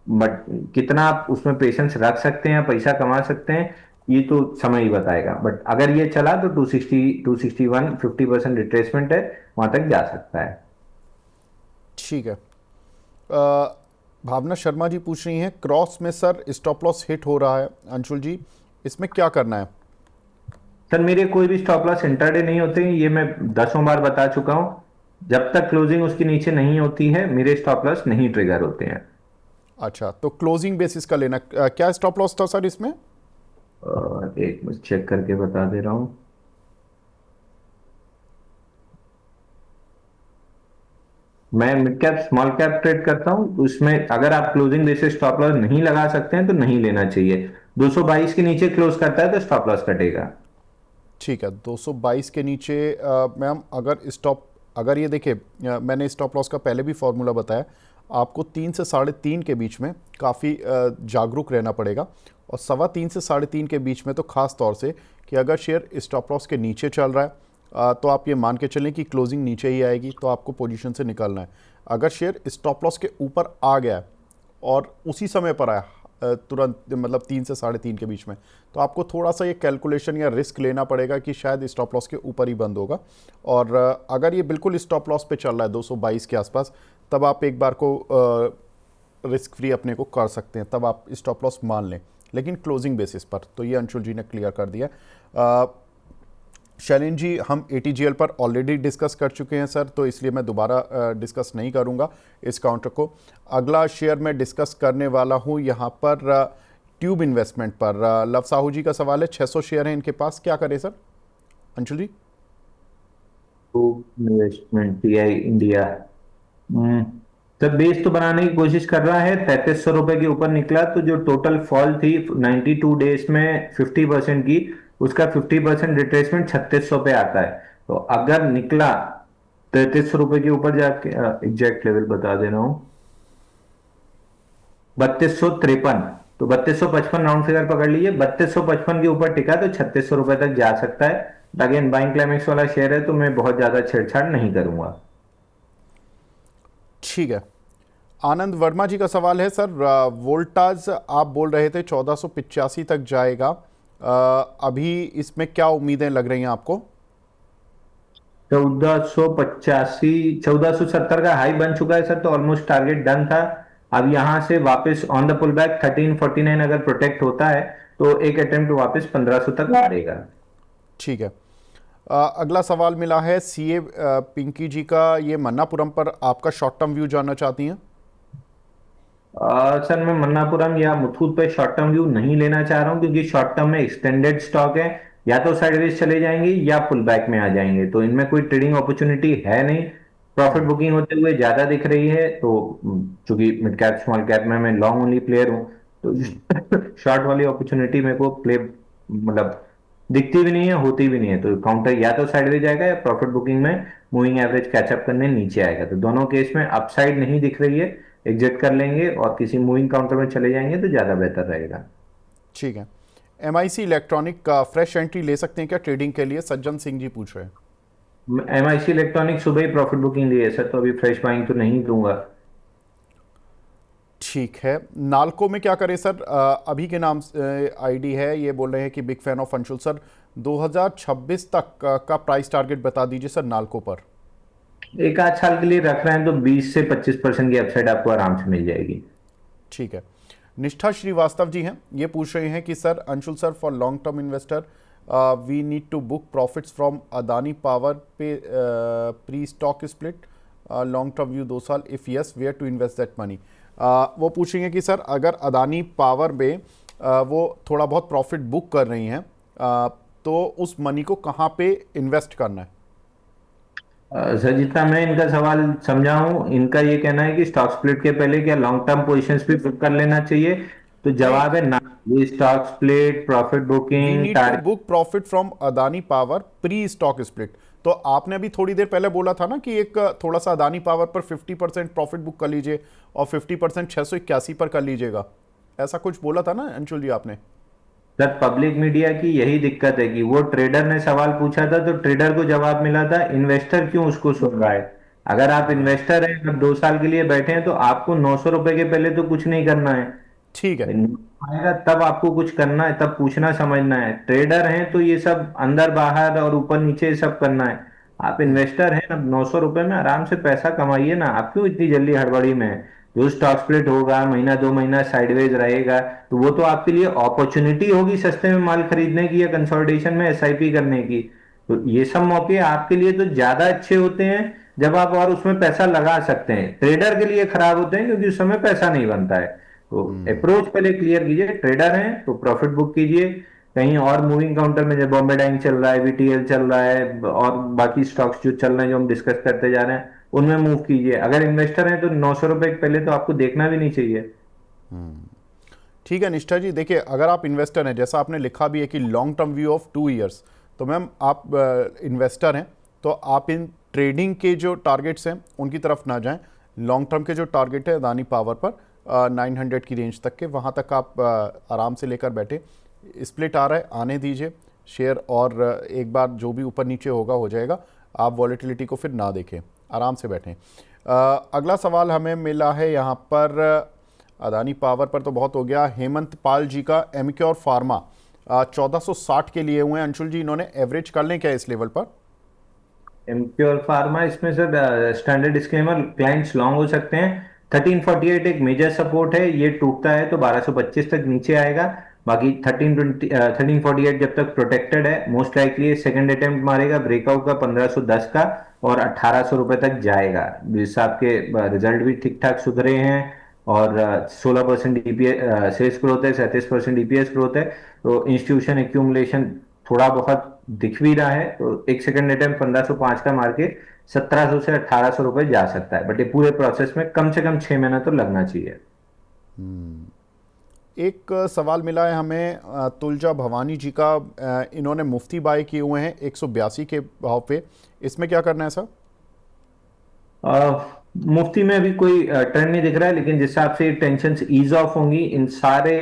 बट कितना आप उसमें पेशेंस रख सकते हैं, पैसा कमा सकते हैं, ये तो समय ही बताएगा, बट अगर ये चला तो 260 261 50% रिट्रेसमेंट है, वहां तक जा सकता है। ठीक है। भावना शर्मा जी पूछ रही हैं, क्रॉस में सर स्टॉप लॉस हिट हो रहा है, अंशुल जी इसमें क्या करना है? सर मेरे कोई भी स्टॉप लॉस इंट्राडे नहीं होते हैं, ये मैं दसों बार बता चुका हूं। जब तक क्लोजिंग उसके नीचे नहीं होती है मेरे स्टॉप लॉस नहीं ट्रिगर होते हैं। अच्छा, तो क्लोजिंग बेसिस का लेना। क्या स्टॉप लॉस था सर इसमें? और एक मिनट चेक करके बता दे रहा हूं। मैं mid cap small cap trade करता हूं, उसमें अगर आप क्लोजिंग बेसिस स्टॉप लॉस नहीं लगा सकते हैं तो नहीं लेना चाहिए। 222 के नीचे क्लोज करता है तो स्टॉप लॉस कटेगा। ठीक है, 222 के नीचे मैम अगर ये देखिए, मैंने स्टॉप लॉस का पहले भी फॉर्मूला बताया, आपको 3 से 3.5 के बीच में काफ़ी जागरूक रहना पड़ेगा, और 3.25 से 3.5 के बीच में तो खास तौर से कि अगर शेयर स्टॉप लॉस के नीचे चल रहा है तो आप ये मान के चलें कि क्लोजिंग नीचे ही आएगी, तो आपको पोजीशन से निकलना है। अगर शेयर स्टॉप लॉस के ऊपर आ गया है और उसी समय पर आया तुरंत, मतलब 3 से 3.5 के बीच में, तो आपको थोड़ा सा ये कैलकुलेशन या रिस्क लेना पड़ेगा कि शायद स्टॉप लॉस के ऊपर ही बंद होगा। और अगर ये बिल्कुल स्टॉप लॉस पे चल रहा है 222 के आसपास, तब आप एक बार को रिस्क फ्री अपने को कर सकते हैं, तब आप स्टॉप लॉस मान लें, लेकिन क्लोजिंग बेसिस पर। तो ये अंशुल जी ने क्लियर कर दिया। शैलेन जी, हम एटीजीएल पर ऑलरेडी डिस्कस कर चुके हैं सर, तो इसलिए मैं दोबारा डिस्कस नहीं करूंगा इस काउंटर को। अगला शेयर मैं डिस्कस करने वाला हूं यहाँ पर ट्यूब इन्वेस्टमेंट पर। लव साहू जी का सवाल है, 600 शेयर हैं इनके पास, क्या करें सर? अंशुल जी। तो investment TI India, sir base तो बनाने की कोशिश कर रहा है, 3300 रुपए के ऊपर निकला तो जो टोटल फॉल थी 92 डेज में 50% की, उसका 50% रिट्रेसमेंट 3600 पे आता है। तो अगर निकला 3300 रुपए के ऊपर जाके, एग्जैक्ट लेवल बता दे रहा हूं, 3253, तो 3255 राउंड फिगर पकड़ लीजिए, 3255 के ऊपर टिका तो 3600 रुपए तक जा सकता है। अगेन बाइंग क्लाइमेक्स वाला शेयर है तो मैं बहुत ज्यादा छेड़छाड़ नहीं करूंगा। ठीक है। आनंद वर्मा जी का सवाल है, सर वोल्टाज आप बोल रहे थे 1485 तक जाएगा, अभी इसमें क्या उम्मीदें लग रही हैं आपको? 1485, 1470 का हाई बन चुका है सर, तो ऑलमोस्ट टारगेट डन था। अब यहां से वापस ऑन द पुल बैक 1349 अगर प्रोटेक्ट होता है तो एक अटेम्प्ट वापस 1500 तक मारेगा। ठीक है। अगला सवाल मिला है सीए पिंकी जी का, ये मन्नापुरम पर आपका शॉर्ट टर्म व्यू जानना चाहती हैं। सर मैं मन्नापुरम या मुथूट पे शॉर्ट टर्म व्यू नहीं लेना चाह रहा हूं, क्योंकि शॉर्ट टर्म में एक्सटेंडेड स्टॉक है, या तो साइडवेज चले जाएंगे या पुल बैक में आ जाएंगे, तो इनमें कोई ट्रेडिंग अपॉर्चुनिटी है नहीं। प्रॉफिट बुकिंग होते हुए ज्यादा दिख रही है, तो चूंकि मिड कैप स्मॉल कैप में मैं लॉन्ग ओनली प्लेयर हूं, तो शॉर्ट वाली अपॉर्चुनिटी मेरे को प्ले मतलब दिखती भी नहीं है, होती भी नहीं है। तो काउंटर या तो साइडवेज जाएगा या प्रॉफिट बुकिंग में मूविंग एवरेज कैचअप करने नीचे आएगा, तो दोनों केस में अपसाइड नहीं दिख रही है, एग्जिट कर लेंगे और किसी मूविंग काउंटर में चले जाएंगे तो ज्यादा बेहतर रहेगा। ठीक है। एमआईसी इलेक्ट्रॉनिक का फ्रेश एंट्री ले सकते हैं क्या ट्रेडिंग के लिए? सज्जन सिंह जी पूछ रहे हैं। एमआईसी इलेक्ट्रॉनिक सुबह ही प्रॉफिट बुकिंग दी है सर, तो अभी फ्रेश बाइंग तो नहीं दूंगा। ठीक है। नाल्को में क्या करें सर? अभी के नाम आईडी है, ये बोल रहे हैं कि big fan of Anshul sir, 2026 तक का प्राइस टारगेट बता दीजिए सर नाल्को पर। एक आध साल के लिए रख रहे हैं तो 20 से 25% की अपसाइड आपको आराम से मिल जाएगी। ठीक है। निष्ठा श्रीवास्तव जी हैं, ये पूछ रहे हैं कि sir Anshul sir, for long term investor we need to book profits from Adani power पे pre stock split, long term view 2 साल, if yes where to invest that money. वो पूछेंगे कि सर अगर अदानी पावर में वो थोड़ा बहुत प्रॉफिट बुक कर रही हैं, तो उस मनी को कहाँ पे इन्वेस्ट करना है? सर जितना मैं इनका सवाल समझा हूं, इनका ये कहना है कि स्टॉक स्प्लिट के पहले क्या लॉन्ग टर्म पोजीशंस भी बुक कर लेना चाहिए, तो नहीं, जवाब है ना। ये stock split, profit we booking, need to target. Book profit from Adani power pre stock split. तो आपने अभी थोड़ी देर पहले बोला था ना कि एक थोड़ा सा अदानी पावर पर 50% प्रॉफिट बुक कर लीजिए और 50% 681 पर कर लीजिएगा, ऐसा कुछ बोला था ना अंशुल जी आपने? सर पब्लिक मीडिया की यही दिक्कत है कि वो ट्रेडर ने सवाल पूछा था तो ट्रेडर को जवाब मिला था, इन्वेस्टर क्यों उसको सुन रहा है। अगर आप इन्वेस्टर हैं, अब 2 साल के लिए बैठे हैं, तो आपको 900 रुपए के पहले तो कुछ नहीं करना है। ठीक है। आएगा तब आपको कुछ करना है, तब पूछना समझना है। ट्रेडर हैं तो ये सब अंदर बाहर और ऊपर नीचे ये सब करना है। आप इन्वेस्टर हैं ना, 900 रुपए में आराम से पैसा कमाइए ना, आप क्यों इतनी जल्दी हड़बड़ी में है? जो स्टॉक स्प्लिट होगा, महीना 2 महीना साइडवेज रहेगा, तो वो तो आपके लिए अपॉर्चुनिटी होगी सस्ते में माल खरीदने की या कंसोलिडेशन में एसआईपी करने की। तो ये सब मौके आपके लिए तो ज्यादा अच्छे होते हैं जब आप और उसमें पैसा लगा सकते हैं। ट्रेडर के लिए खराब होते हैं क्योंकि उस समय पैसा नहीं बनता है। तो अप्रोच पहले क्लियर कीजिए, ट्रेडर हैं तो प्रॉफिट बुक कीजिए। कहीं और मूविंग काउंटर में, जब बॉम्बे डाइंग चल रहा है, बीटीएल चल रहा है और बाकी स्टॉक्स जो चल रहे हैं जो हम डिस्कस करते जा रहे हैं, उनमें मूव कीजिए। अगर इन्वेस्टर हैं तो 900 रुपए पहले तो आपको देखना भी नहीं चाहिए। ठीक है निष्ठा जी, देखिए अगर आप इन्वेस्टर हैं, जैसा आपने लिखा भी है कि long term view of 2 years, तो मैम आप इन्वेस्टर हैं तो आप इन ट्रेडिंग के जो टारगेट्स हैं उनकी तरफ ना जाएं। लॉन्ग टर्म के जो टारगेट है अदानी पावर पर 900 की रेंज तक के, वहाँ तक आप आराम से लेकर बैठे। स्प्लिट आ रहा है, आने दीजिए शेयर, और एक बार जो भी ऊपर नीचे होगा हो जाएगा। आप वॉलेटिलिटी को फिर ना देखें, आराम से बैठें। अगला सवाल हमें मिला है यहाँ पर, अदानी पावर पर तो बहुत हो गया। हेमंत पाल जी का एमक्योर फार्मा 1460 के लिए हुए हैं। अंशुल जी, इन्होंने एवरेज कर लें क्या इस लेवल पर? एमक्योर फार्मा, इसमें sir standard disclaimer, clients long हो सकते हैं। 1348 एक मेजर सपोर्ट है, ये टूटता है तो 1225 तक नीचे आएगा। बाकी 1348 जब तक प्रोटेक्टेड है, मोस्ट लाइकली सेकंड अटेम्प्ट मारेगा ब्रेकआउट का 1510 का, और 1800 रुपए तक जाएगा। जिससे आपके रिजल्ट भी ठीक ठाक सुधरे हैं और 16% ईपीएस सेल्स ग्रोथ है, 37% ईपीएस ग्रोथ है। तो इंस्टीट्यूशन एक्यूमुलेशन थोड़ा बहुत दिख भी रहा है, तो एक सेकंड अटेम्प्ट 1505 का मार के 1700 से 1800 रुपए जा सकता है। बट ये पूरे प्रोसेस में कम से कम 6 महीना तो लगना चाहिए। एक सवाल मिला है हमें तुलजा भवानी जी का, इन्होंने मुफ्ती बाय किए हुए हैं 182 के भाव पे, इसमें क्या करना है सर? मुफ्ती में अभी कोई ट्रेंड नहीं दिख रहा है, लेकिन जिस हिसाब से टेंशन ईज ऑफ होंगी, इन सारे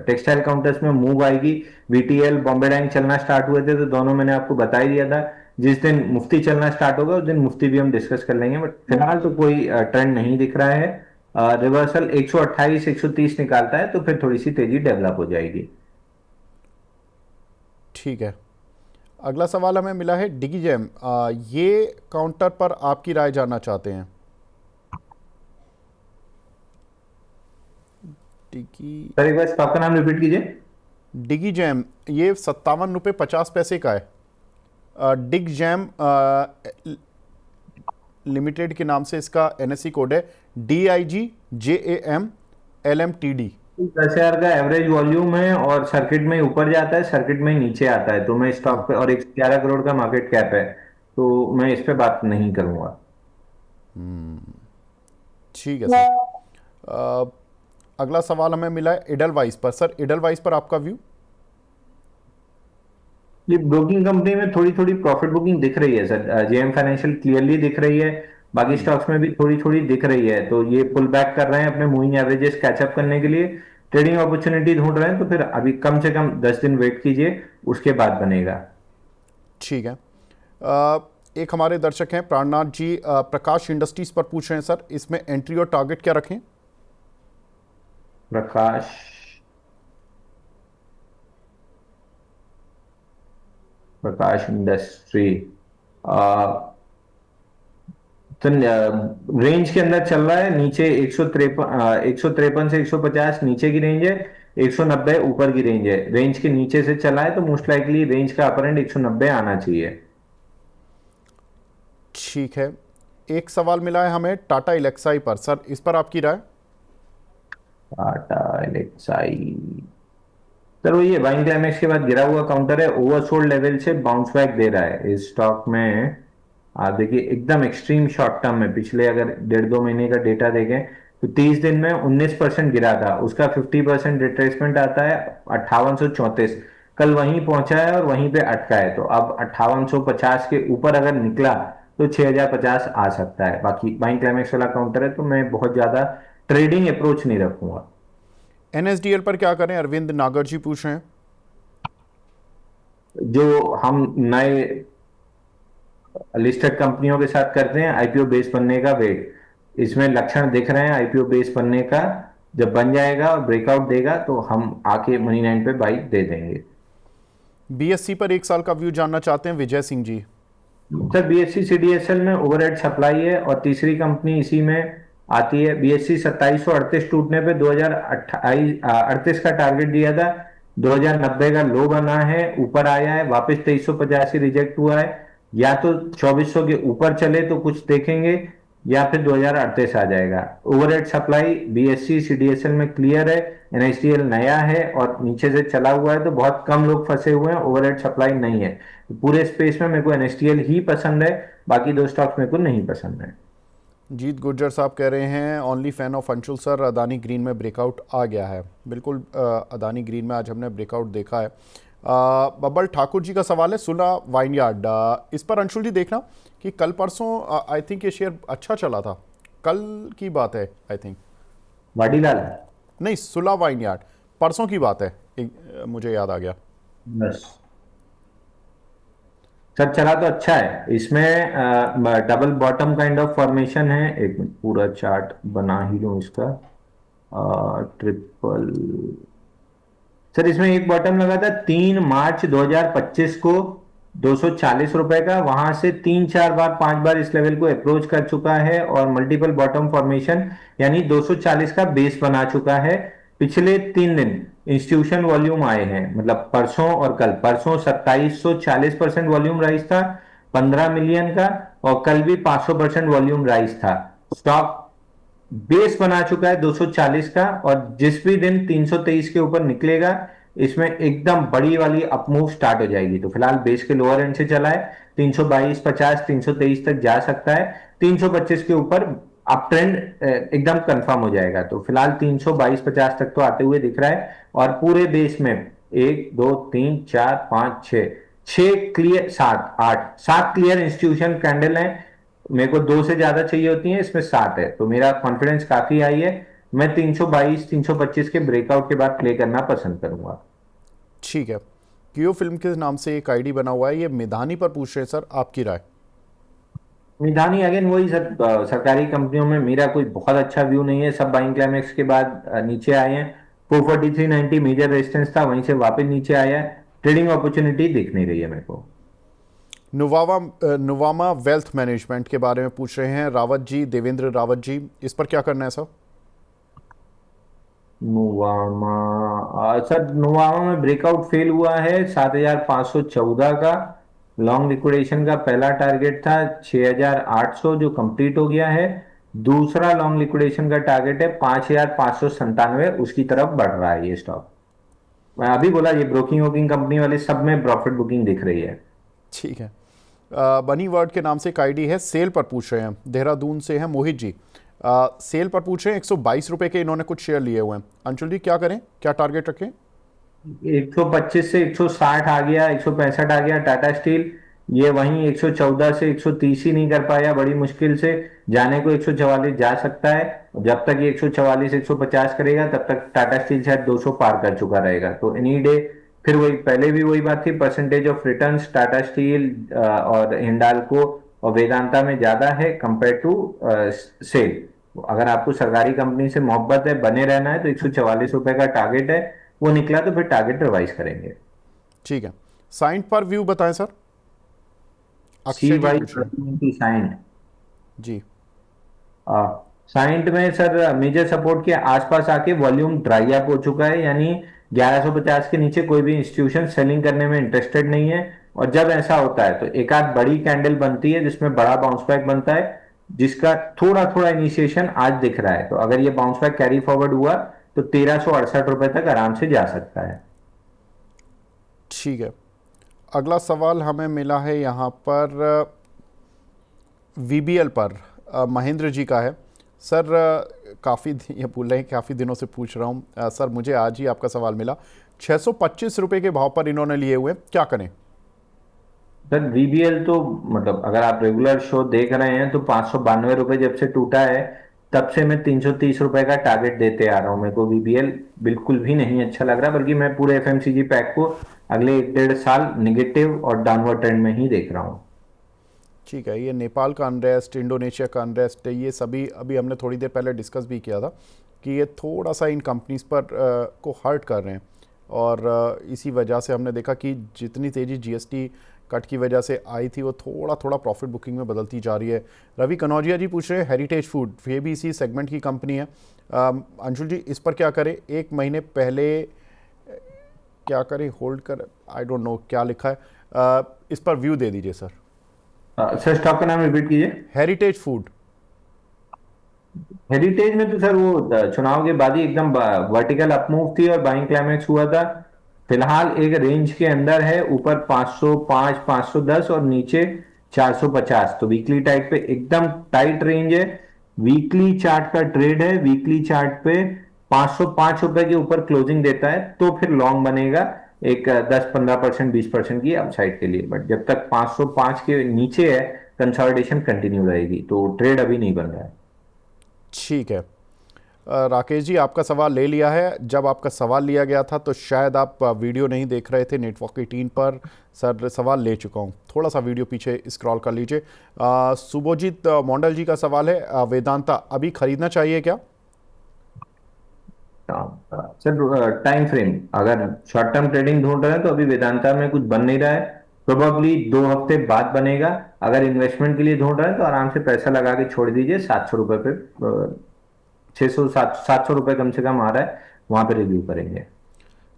टेक्सटाइल काउंटर्स में मूव आएगी। बीटीएल, बॉम्बे डाइंग चलना स्टार्ट हुए थे तो दोनों मैंने आपको बता ही दिया था। जिस दिन मुफ्ती चलना स्टार्ट होगा उस दिन मुफ्ती भी हम डिस्कस कर लेंगे, बट फिलहाल तो कोई ट्रेंड नहीं दिख रहा है। रिवर्सल 128 130 निकालता है तो फिर थोड़ी सी तेजी डेवलप हो जाएगी। ठीक है। अगला सवाल हमें मिला है डिगीजैम, ये काउंटर पर आपकी राय जानना चाहते हैं। डिगी सर एक बार स्टॉक का नाम रिपीट कीजिए। डिगीजैम, ये 57 रुपये 50 पैसे का है। डिग जैम लिमिटेड के नाम से इसका एनएससी कोड है DIGJAM LMTD। 10,000 का एवरेज वॉल्यूम है और सर्किट में ऊपर जाता है, सर्किट में नीचे आता है। तो मैं स्टॉक पे, और 111 करोड़ का मार्केट कैप है, तो मैं इस पे बात नहीं करूंगा। ठीक है सर। अ, अगला सवाल हमें मिला है एडलवाइस पर। सर एडलवाइस पर आपका व्यू? ये ब्रोकिंग कंपनी में थोड़ी थोड़ी प्रॉफिट बुकिंग दिख रही है सर, जेएम फाइनेंशियल क्लियरली दिख रही है। बाकी स्टॉक्स में भी थोड़ी थोड़ी दिख रही है, तो ये पुल बैक कर रहे हैं अपने मूविंग एवरेजेस कैचअप करने के लिए। ट्रेडिंग अपॉर्चुनिटी ढूंढ रहे हैं, तो फिर अभी कम से कम 10 दिन वेट कीजिए, उसके बाद बनेगा। ठीक है। एक हमारे दर्शक हैं प्राणनाथ जी, प्रकाश इंडस्ट्रीज पर पूछ रहे हैं सर, इसमें एंट्री और टारगेट क्या रखें? प्रकाश प्रकाश इंडस्ट्री तो रेंज के अंदर चल रहा है। नीचे 153 से 150 नीचे की रेंज है, 190 ऊपर की रेंज है। रेंज के नीचे से चला है तो मोस्ट लाइकली रेंज का अपर एंड 190 आना चाहिए। ठीक है। एक सवाल मिला है हमें टाटा इलेक्साई पर। सर इस पर आपकी राय? टाटा एलेक्साई, सर वो ये बाइंग क्लाइमेक्स के बाद गिरा हुआ काउंटर है, ओवरसोल्ड लेवल से बाउंस बैक दे रहा है इस स्टॉक में। आप देखिए एकदम एक्सट्रीम शॉर्ट टर्म में, पिछले अगर 1.5-2 महीने का डेटा देखें तो 30 दिन में 19% गिरा था, उसका 50% रिट्रेसमेंट आता है 5834। कल वहीं पहुंचा है और वहीं पे अटका है, तो अब 5850 के ऊपर अगर निकला तो 6050 आ सकता है। बाकी बाइंग क्लाइमेक्स वाला काउंटर है, तो मैं बहुत ज्यादा ट्रेडिंग अप्रोच नहीं रखूंगा। NSDL पर क्या करें, अरविंद नागर जी पूछ रहे हैं। जो हम नए लिस्टेड कंपनियों के साथ करते हैं आईपीओ बेस बनने का वेट, इसमें लक्षण दिख रहे हैं आईपीओ बेस बनने का। जब बन जाएगा और ब्रेकआउट देगा तो हम आके मनी 9 पे बाई दे देंगे। बीएससी पर 1 साल का व्यू जानना चाहते हैं Vijay Singh ji. Sir BSc CDSL में ओवरहेड सप्लाई है, और तीसरी कंपनी इसी में आती है। बीएससी 2738 टूटने पे 2028 का टारगेट दिया था, 2090 का लो बना है, ऊपर आया है, वापस 2385 रिजेक्ट हुआ है। या तो 2400 के ऊपर चले तो कुछ देखेंगे, या फिर 2038 आ जाएगा। ओवरहेड सप्लाई बीएससी सीडीएसएल में क्लियर है, एनएसडीएल नया है और नीचे से चला हुआ है, तो बहुत कम लोग फंसे हुए हैं, ओवरहेड सप्लाई नहीं है। पूरे स्पेस में मेरे को एनएसटीएल ही पसंद है, बाकी दो स्टॉक्स मेरे को नहीं पसंद है। जीत गुर्जर साहब कह रहे हैं only fan of Anshul sir, Adani green में ब्रेकआउट आ गया है। बिल्कुल अदानी ग्रीन में आज हमने ब्रेकआउट देखा है। बब्बल ठाकुर जी का सवाल है सुला वाइनयार्ड, इस पर अंशुल जी देखना कि कल परसों आई थिंक ये शेयर अच्छा चला था, कल की बात है आई थिंक, वाडीलाल। नहीं सुला वाइनयार्ड परसों की बात है, मुझे याद आ गया। बस सर चला तो अच्छा है, इसमें double bottom kind of formation है। एक मिनट पूरा चार्ट बना ही लूं इसका। ट्रिपल सर इसमें एक बॉटम लगा था 3 मार्च 2025 को 240 रुपए का, वहां से 3 4 बार 5 बार इस लेवल को अप्रोच कर चुका है और मल्टीपल बॉटम फॉर्मेशन यानी 240 का बेस बना चुका है। पिछले 3 दिन इंस्टीट्यूशन वॉल्यूम आए हैं, मतलब परसों और कल। परसों 2740% वॉल्यूम राइज था 15 मिलियन का, और कल भी 500% वॉल्यूम राइज था। स्टॉक बेस बना चुका है 240 का, और जिस भी दिन 323 के ऊपर निकलेगा इसमें एकदम बड़ी वाली अपमूव स्टार्ट हो जाएगी। तो फिलहाल बेस के लोअर एंड से चला है, 322 50 323 तक जा सकता है, 325 के ऊपर अप ट्रेंड एकदम कंफर्म हो जाएगा। तो फिलहाल 322 50 तक तो आते हुए दिख रहा है। और पूरे बेस में 1 2 3 4 5 6 6 क्लियर, 7 क्लियर इंस्टीट्यूशन कैंडल है। मेरे को 2 से ज्यादा चाहिए होती है, इसमें 7 है, तो मेरा कॉन्फिडेंस काफी हाई है। मैं 322 325 के ब्रेकआउट के बाद प्ले करना पसंद करूंगा। ठीक है, कियो फिल्म के नाम से एक आईडी बना हुआ है, ये मिधानी पर पूछ रहे हैं सर, आपकी राय। मिधानी अगेन वही सर, सरकारी कंपनियों में मेरा कोई बहुत अच्छा व्यू नहीं है। सब बाइंग क्लाइमेक्स के बाद नीचे आए हैं। 443.90 मेजर रेजिस्टेंस था, वहीं से वापस नीचे आया है। ट्रेडिंग अपॉर्चुनिटी दिख नहीं रही है मेरे को। नुवामा वेल्थ मैनेजमेंट के बारे में पूछ रहे हैं रावत जी, देवेंद्र रावत जी, इस पर क्या करना है सर? नुवामा सर, नुवामा में ब्रेकआउट फेल हुआ है 7514 का। लॉन्ग लिक्विडेशन का पहला टारगेट था 6800 जो कंप्लीट हो गया है। दूसरा लॉन्ग लिक्विडेशन का टारगेट है 5597, उसकी तरफ बढ़ रहा है ये स्टॉक। मैं अभी बोला ये ब्रोकिंग वोकिंग कंपनी वाले सब में प्रॉफिट बुकिंग दिख रही है। ठीक है, बनी वर्ड के नाम से एक आईडी है, सेल पर पूछ रहे हैं, देहरादून से है मोहित जी। सेल पर पूछ रहे हैं, 122 रुपए के इन्होंने कुछ शेयर लिए हुए हैं। अंशुल जी क्या करें, क्या टारगेट रखें? 125 से 160 आ गया, 165 आ गया टाटा स्टील। ये वहीं 114 से 130 ही नहीं कर पाया, बड़ी मुश्किल से। जाने को 144 जा सकता है। जब तक ये 144 150 करेगा तब तक टाटा स्टील शायद 200 पार कर चुका रहेगा। तो एनी डे फिर वही, पहले भी वही बात थी, percentage of returns Tata steel और हिंडाल्को और वेदांता में ज्यादा है कंपेयर टू सेल। अगर आपको सरकारी कंपनी से मोहब्बत है, बने रहना है, तो 144 रुपए का टारगेट है, वो निकला तो फिर टारगेट रिवाइज करेंगे। ठीक है, साइंट पर व्यू बताएं सर। सी अक्षय जी वाई पूछ रहे हैं। की साइंट। जी। साइंट में सर मेजर सपोर्ट के आसपास आके वॉल्यूम ड्राई अप हो चुका है, यानी 1150 के नीचे कोई भी इंस्टीट्यूशन सेलिंग करने में इंटरेस्टेड नहीं है। और जब ऐसा होता है तो एक आध बड़ी कैंडल बनती है जिसमें बड़ा बाउंस बैक बनता है, जिसका थोड़ा थोड़ा इनिशिएशन आज दिख रहा है। तो अगर ये बाउंस बैक कैरी फॉरवर्ड हुआ तो 1368 रुपए तक आराम से जा सकता है। ठीक है, अगला सवाल हमें मिला है यहाँ पर वीबीएल पर, महेंद्र जी का है। सर काफ़ी ये बोल रहे हैं काफ़ी दिनों से पूछ रहा हूँ सर, मुझे आज ही आपका सवाल मिला। 625 रुपए के भाव पर इन्होंने लिए हुए, क्या करें? सर वीबीएल तो मतलब अगर आप रेगुलर शो देख रहे हैं तो 592 रुपए जब से टूटा है तब से मैं 330 रुपए का टारगेट देते आ रहा हूं। मेरे को वीबीएल बिल्कुल भी नहीं अच्छा लग रहा, बल्कि मैं पूरे एफएमसीजी पैक को अगले 1.5 साल निगेटिव और डाउनवर्ड ट्रेंड में ही देख रहा हूँ। ठीक है, ये नेपाल का अनरेस्ट, इंडोनेशिया का अनरेस्ट, ये सभी अभी हमने थोड़ी देर पहले डिस्कस भी किया था। कि ये थोड़ा सा इन कंपनीज पर को हर्ट कर रहे हैं, और इसी वजह से हमने देखा कि जितनी तेज़ी जीएसटी कट की वजह से आई थी वो थोड़ा थोड़ा प्रॉफिट बुकिंग में बदलती जा रही है। रवि कनौजिया जी पूछ रहे हैं हेरिटेज फूड, ये भी इसी सेगमेंट की कंपनी है। अंशुल जी इस पर क्या करें, एक महीने पहले क्या करें, होल्ड कर, आई डोंट नो क्या लिखा है, इस पर व्यू दे दीजिए सर। सर स्टॉक का नाम रिपीट कीजिए। Heritage food. हेरिटेज में तो सर वो चुनाव के बाद ही एकदम वर्टिकल अपमूव थी और बाइंग क्लाइमेक्स हुआ था। फिलहाल एक रेंज के अंदर है, ऊपर 505 510 और नीचे 450, तो वीकली टाइप पे एकदम टाइट रेंज है। वीकली चार्ट का ट्रेड है, वीकली चार्ट पे 505 रुपए के ऊपर क्लोजिंग देता है तो फिर लॉन्ग बनेगा एक 10-15% 20% की अपसाइड के लिए। बट जब तक 505 के नीचे है कंसोलिडेशन कंटिन्यू रहेगी, तो ट्रेड अभी नहीं बन रहा है। ठीक है राकेश जी, आपका सवाल ले लिया है। जब आपका सवाल लिया गया था तो शायद आप वीडियो नहीं देख रहे थे नेटवर्क 18 पर। सर सवाल ले चुका हूँ, थोड़ा सा वीडियो पीछे स्क्रॉल कर लीजिए। सुभोजीत मोंडल जी का सवाल है, वेदांता अभी खरीदना चाहिए क्या? सर टाइम फ्रेम अगर शॉर्ट टर्म ट्रेडिंग ढूंढ रहे हैं तो अभी वेदांता में कुछ बन नहीं रहा है, प्रोबेबली 2 हफ्ते बाद बनेगा। अगर इन्वेस्टमेंट के लिए ढूंढ रहे हैं तो आराम से पैसा लगा के छोड़ दीजिए 700 रुपए पे, 700 रुपए कम से कम आ रहा है, वहां पे रिव्यू करेंगे।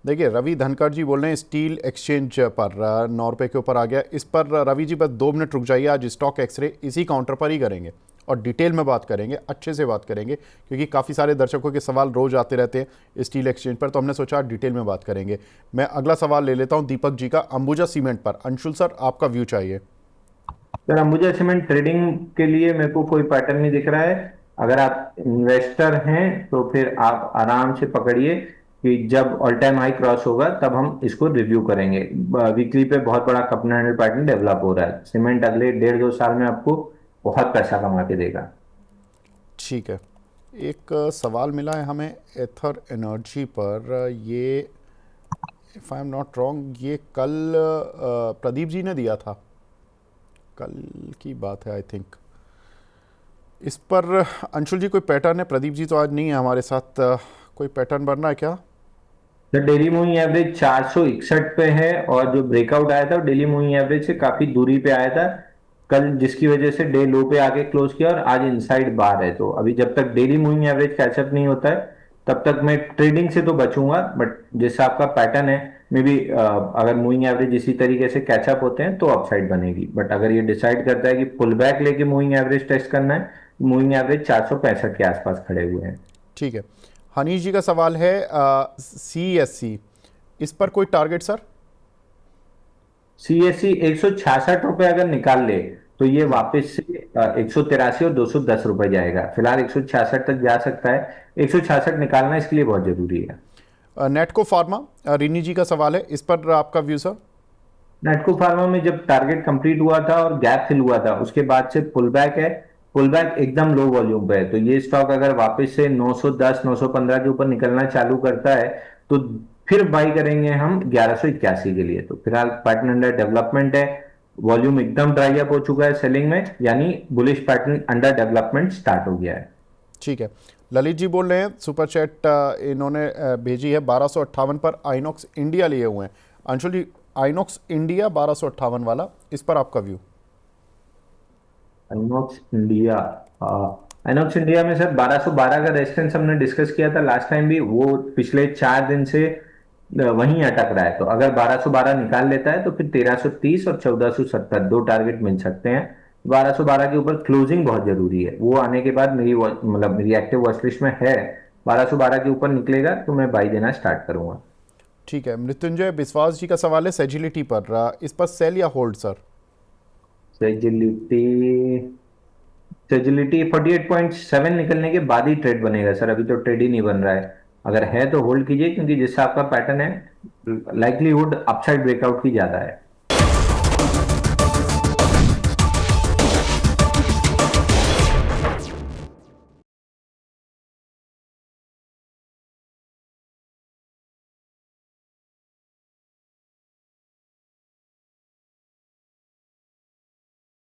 देखिए रवि धनखड़ जी बोल रहे हैं स्टील एक्सचेंज पर 9 रुपये के ऊपर आ गया। इस पर रवि जी बस 2 मिनट रुक जाइए, आज स्टॉक एक्सरे इसी काउंटर पर ही करेंगे और डिटेल में बात करेंगे, अच्छे से बात करेंगे, क्योंकि काफ़ी सारे दर्शकों के सवाल रोज आते रहते हैं स्टील एक्सचेंज पर, तो हमने सोचा आज डिटेल में बात करेंगे। मैं अगला सवाल ले लेता हूँ दीपक जी का, अंबुजा सीमेंट पर। अंशुल सर आपका व्यू चाहिए। सर अंबुजा सीमेंट ट्रेडिंग के लिए मेरे को कोई पैटर्न नहीं दिख रहा है। अगर आप इन्वेस्टर हैं तो फिर आप आराम से पकड़िए कि जब ऑल टाइम हाई क्रॉस होगा तब हम इसको रिव्यू करेंगे। वीकली पे बहुत बड़ा कप एंडल पैटर्न डेवलप हो रहा है। सीमेंट अगले 1.5-2 साल में आपको बहुत पैसा कमा के देगा। ठीक है, एक सवाल मिला है हमें एथर एनर्जी पर, ये if I am not wrong ये कल प्रदीप जी ने दिया था, कल की बात है आई थिंक। इस पर अंशुल जी कोई पैटर्न है? प्रदीप जी तो आज नहीं है हमारे साथ, कोई पैटर्न बनना है क्या? तो डेली मूविंग एवरेज 461 पे है और जो ब्रेकआउट आया था वो डेली मूविंग एवरेज से काफी दूरी पे आया था कल, जिसकी वजह से डे लो पे आके क्लोज किया और आज इनसाइड बार है। तो अभी जब तक डेली मूविंग एवरेज कैचअप नहीं होता है तब तक मैं ट्रेडिंग से तो बचूंगा। बट जैसा आपका पैटर्न है मे बी अगर मूविंग एवरेज इसी तरीके से कैचअप होते हैं तो अपसाइड बनेगी। बट अगर ये डिसाइड करता है कि पुल बैक लेके मूविंग एवरेज टेस्ट करना है, मूविंग एवरेज 465 के आसपास खड़े हुए हैं। ठीक है, हनीश जी का सवाल है CSC, इस पर कोई टारगेट सर? CSC 166 रुपए अगर निकाल ले तो ये वापस से 183 और 210 रुपए जाएगा। फिलहाल 166 तक जा सकता है, 166 निकालना इसके लिए बहुत जरूरी है। नेटको फार्मा, रिनी जी का सवाल है, इस पर आपका व्यू सर? नेटको फार्मा में जब टारगेट कंप्लीट हुआ था और गैप फिल हुआ था उसके बाद से पुल बैक है, पुल बैक एकदम लो वॉल्यूम पे है। तो ये स्टॉक अगर वापस से 910 915 के ऊपर निकलना चालू करता है तो फिर बाई करेंगे हम 1181 के लिए। तो फिलहाल पैटर्न अंडर डेवलपमेंट है, वॉल्यूम एकदम ड्राई अप हो चुका है सेलिंग में, यानी bullish pattern under development start हो गया है। ठीक है, ललित जी बोल रहे हैं सुपर चैट इन्होंने भेजी है 1258 पर आइनॉक्स इंडिया लिए हुए हैं। अंशुल जी आइनॉक्स इंडिया 1258 वाला, इस पर आपका view? INOX India, INOX India में सर 1212 का रेजिस्टेंस हमने डिस्कस किया था लास्ट टाइम भी, वो पिछले 4 दिन से वहीं अटक रहा है। तो अगर 1212 निकाल लेता है तो फिर 1330 और 1470 2 टारगेट मिल सकते हैं। 1212 के ऊपर क्लोजिंग बहुत जरूरी है, वो आने के बाद मेरी एक्टिव वॉच लिस्ट में है। 1212 के ऊपर निकलेगा तो मैं बाई देना स्टार्ट करूंगा। ठीक है, मृत्युंजय विश्वास जी का सवाल है सेजिलिटी पर, इस पर सेल या होल्ड सर? सेजिलिटी, सेजिलिटी 48.7 निकलने के बाद ही ट्रेड बनेगा सर, अभी तो ट्रेड ही नहीं बन रहा है। अगर है तो होल्ड कीजिए क्योंकि जिससे आपका पैटर्न है लाइकलीहुड अपसाइड ब्रेकआउट की ज्यादा है।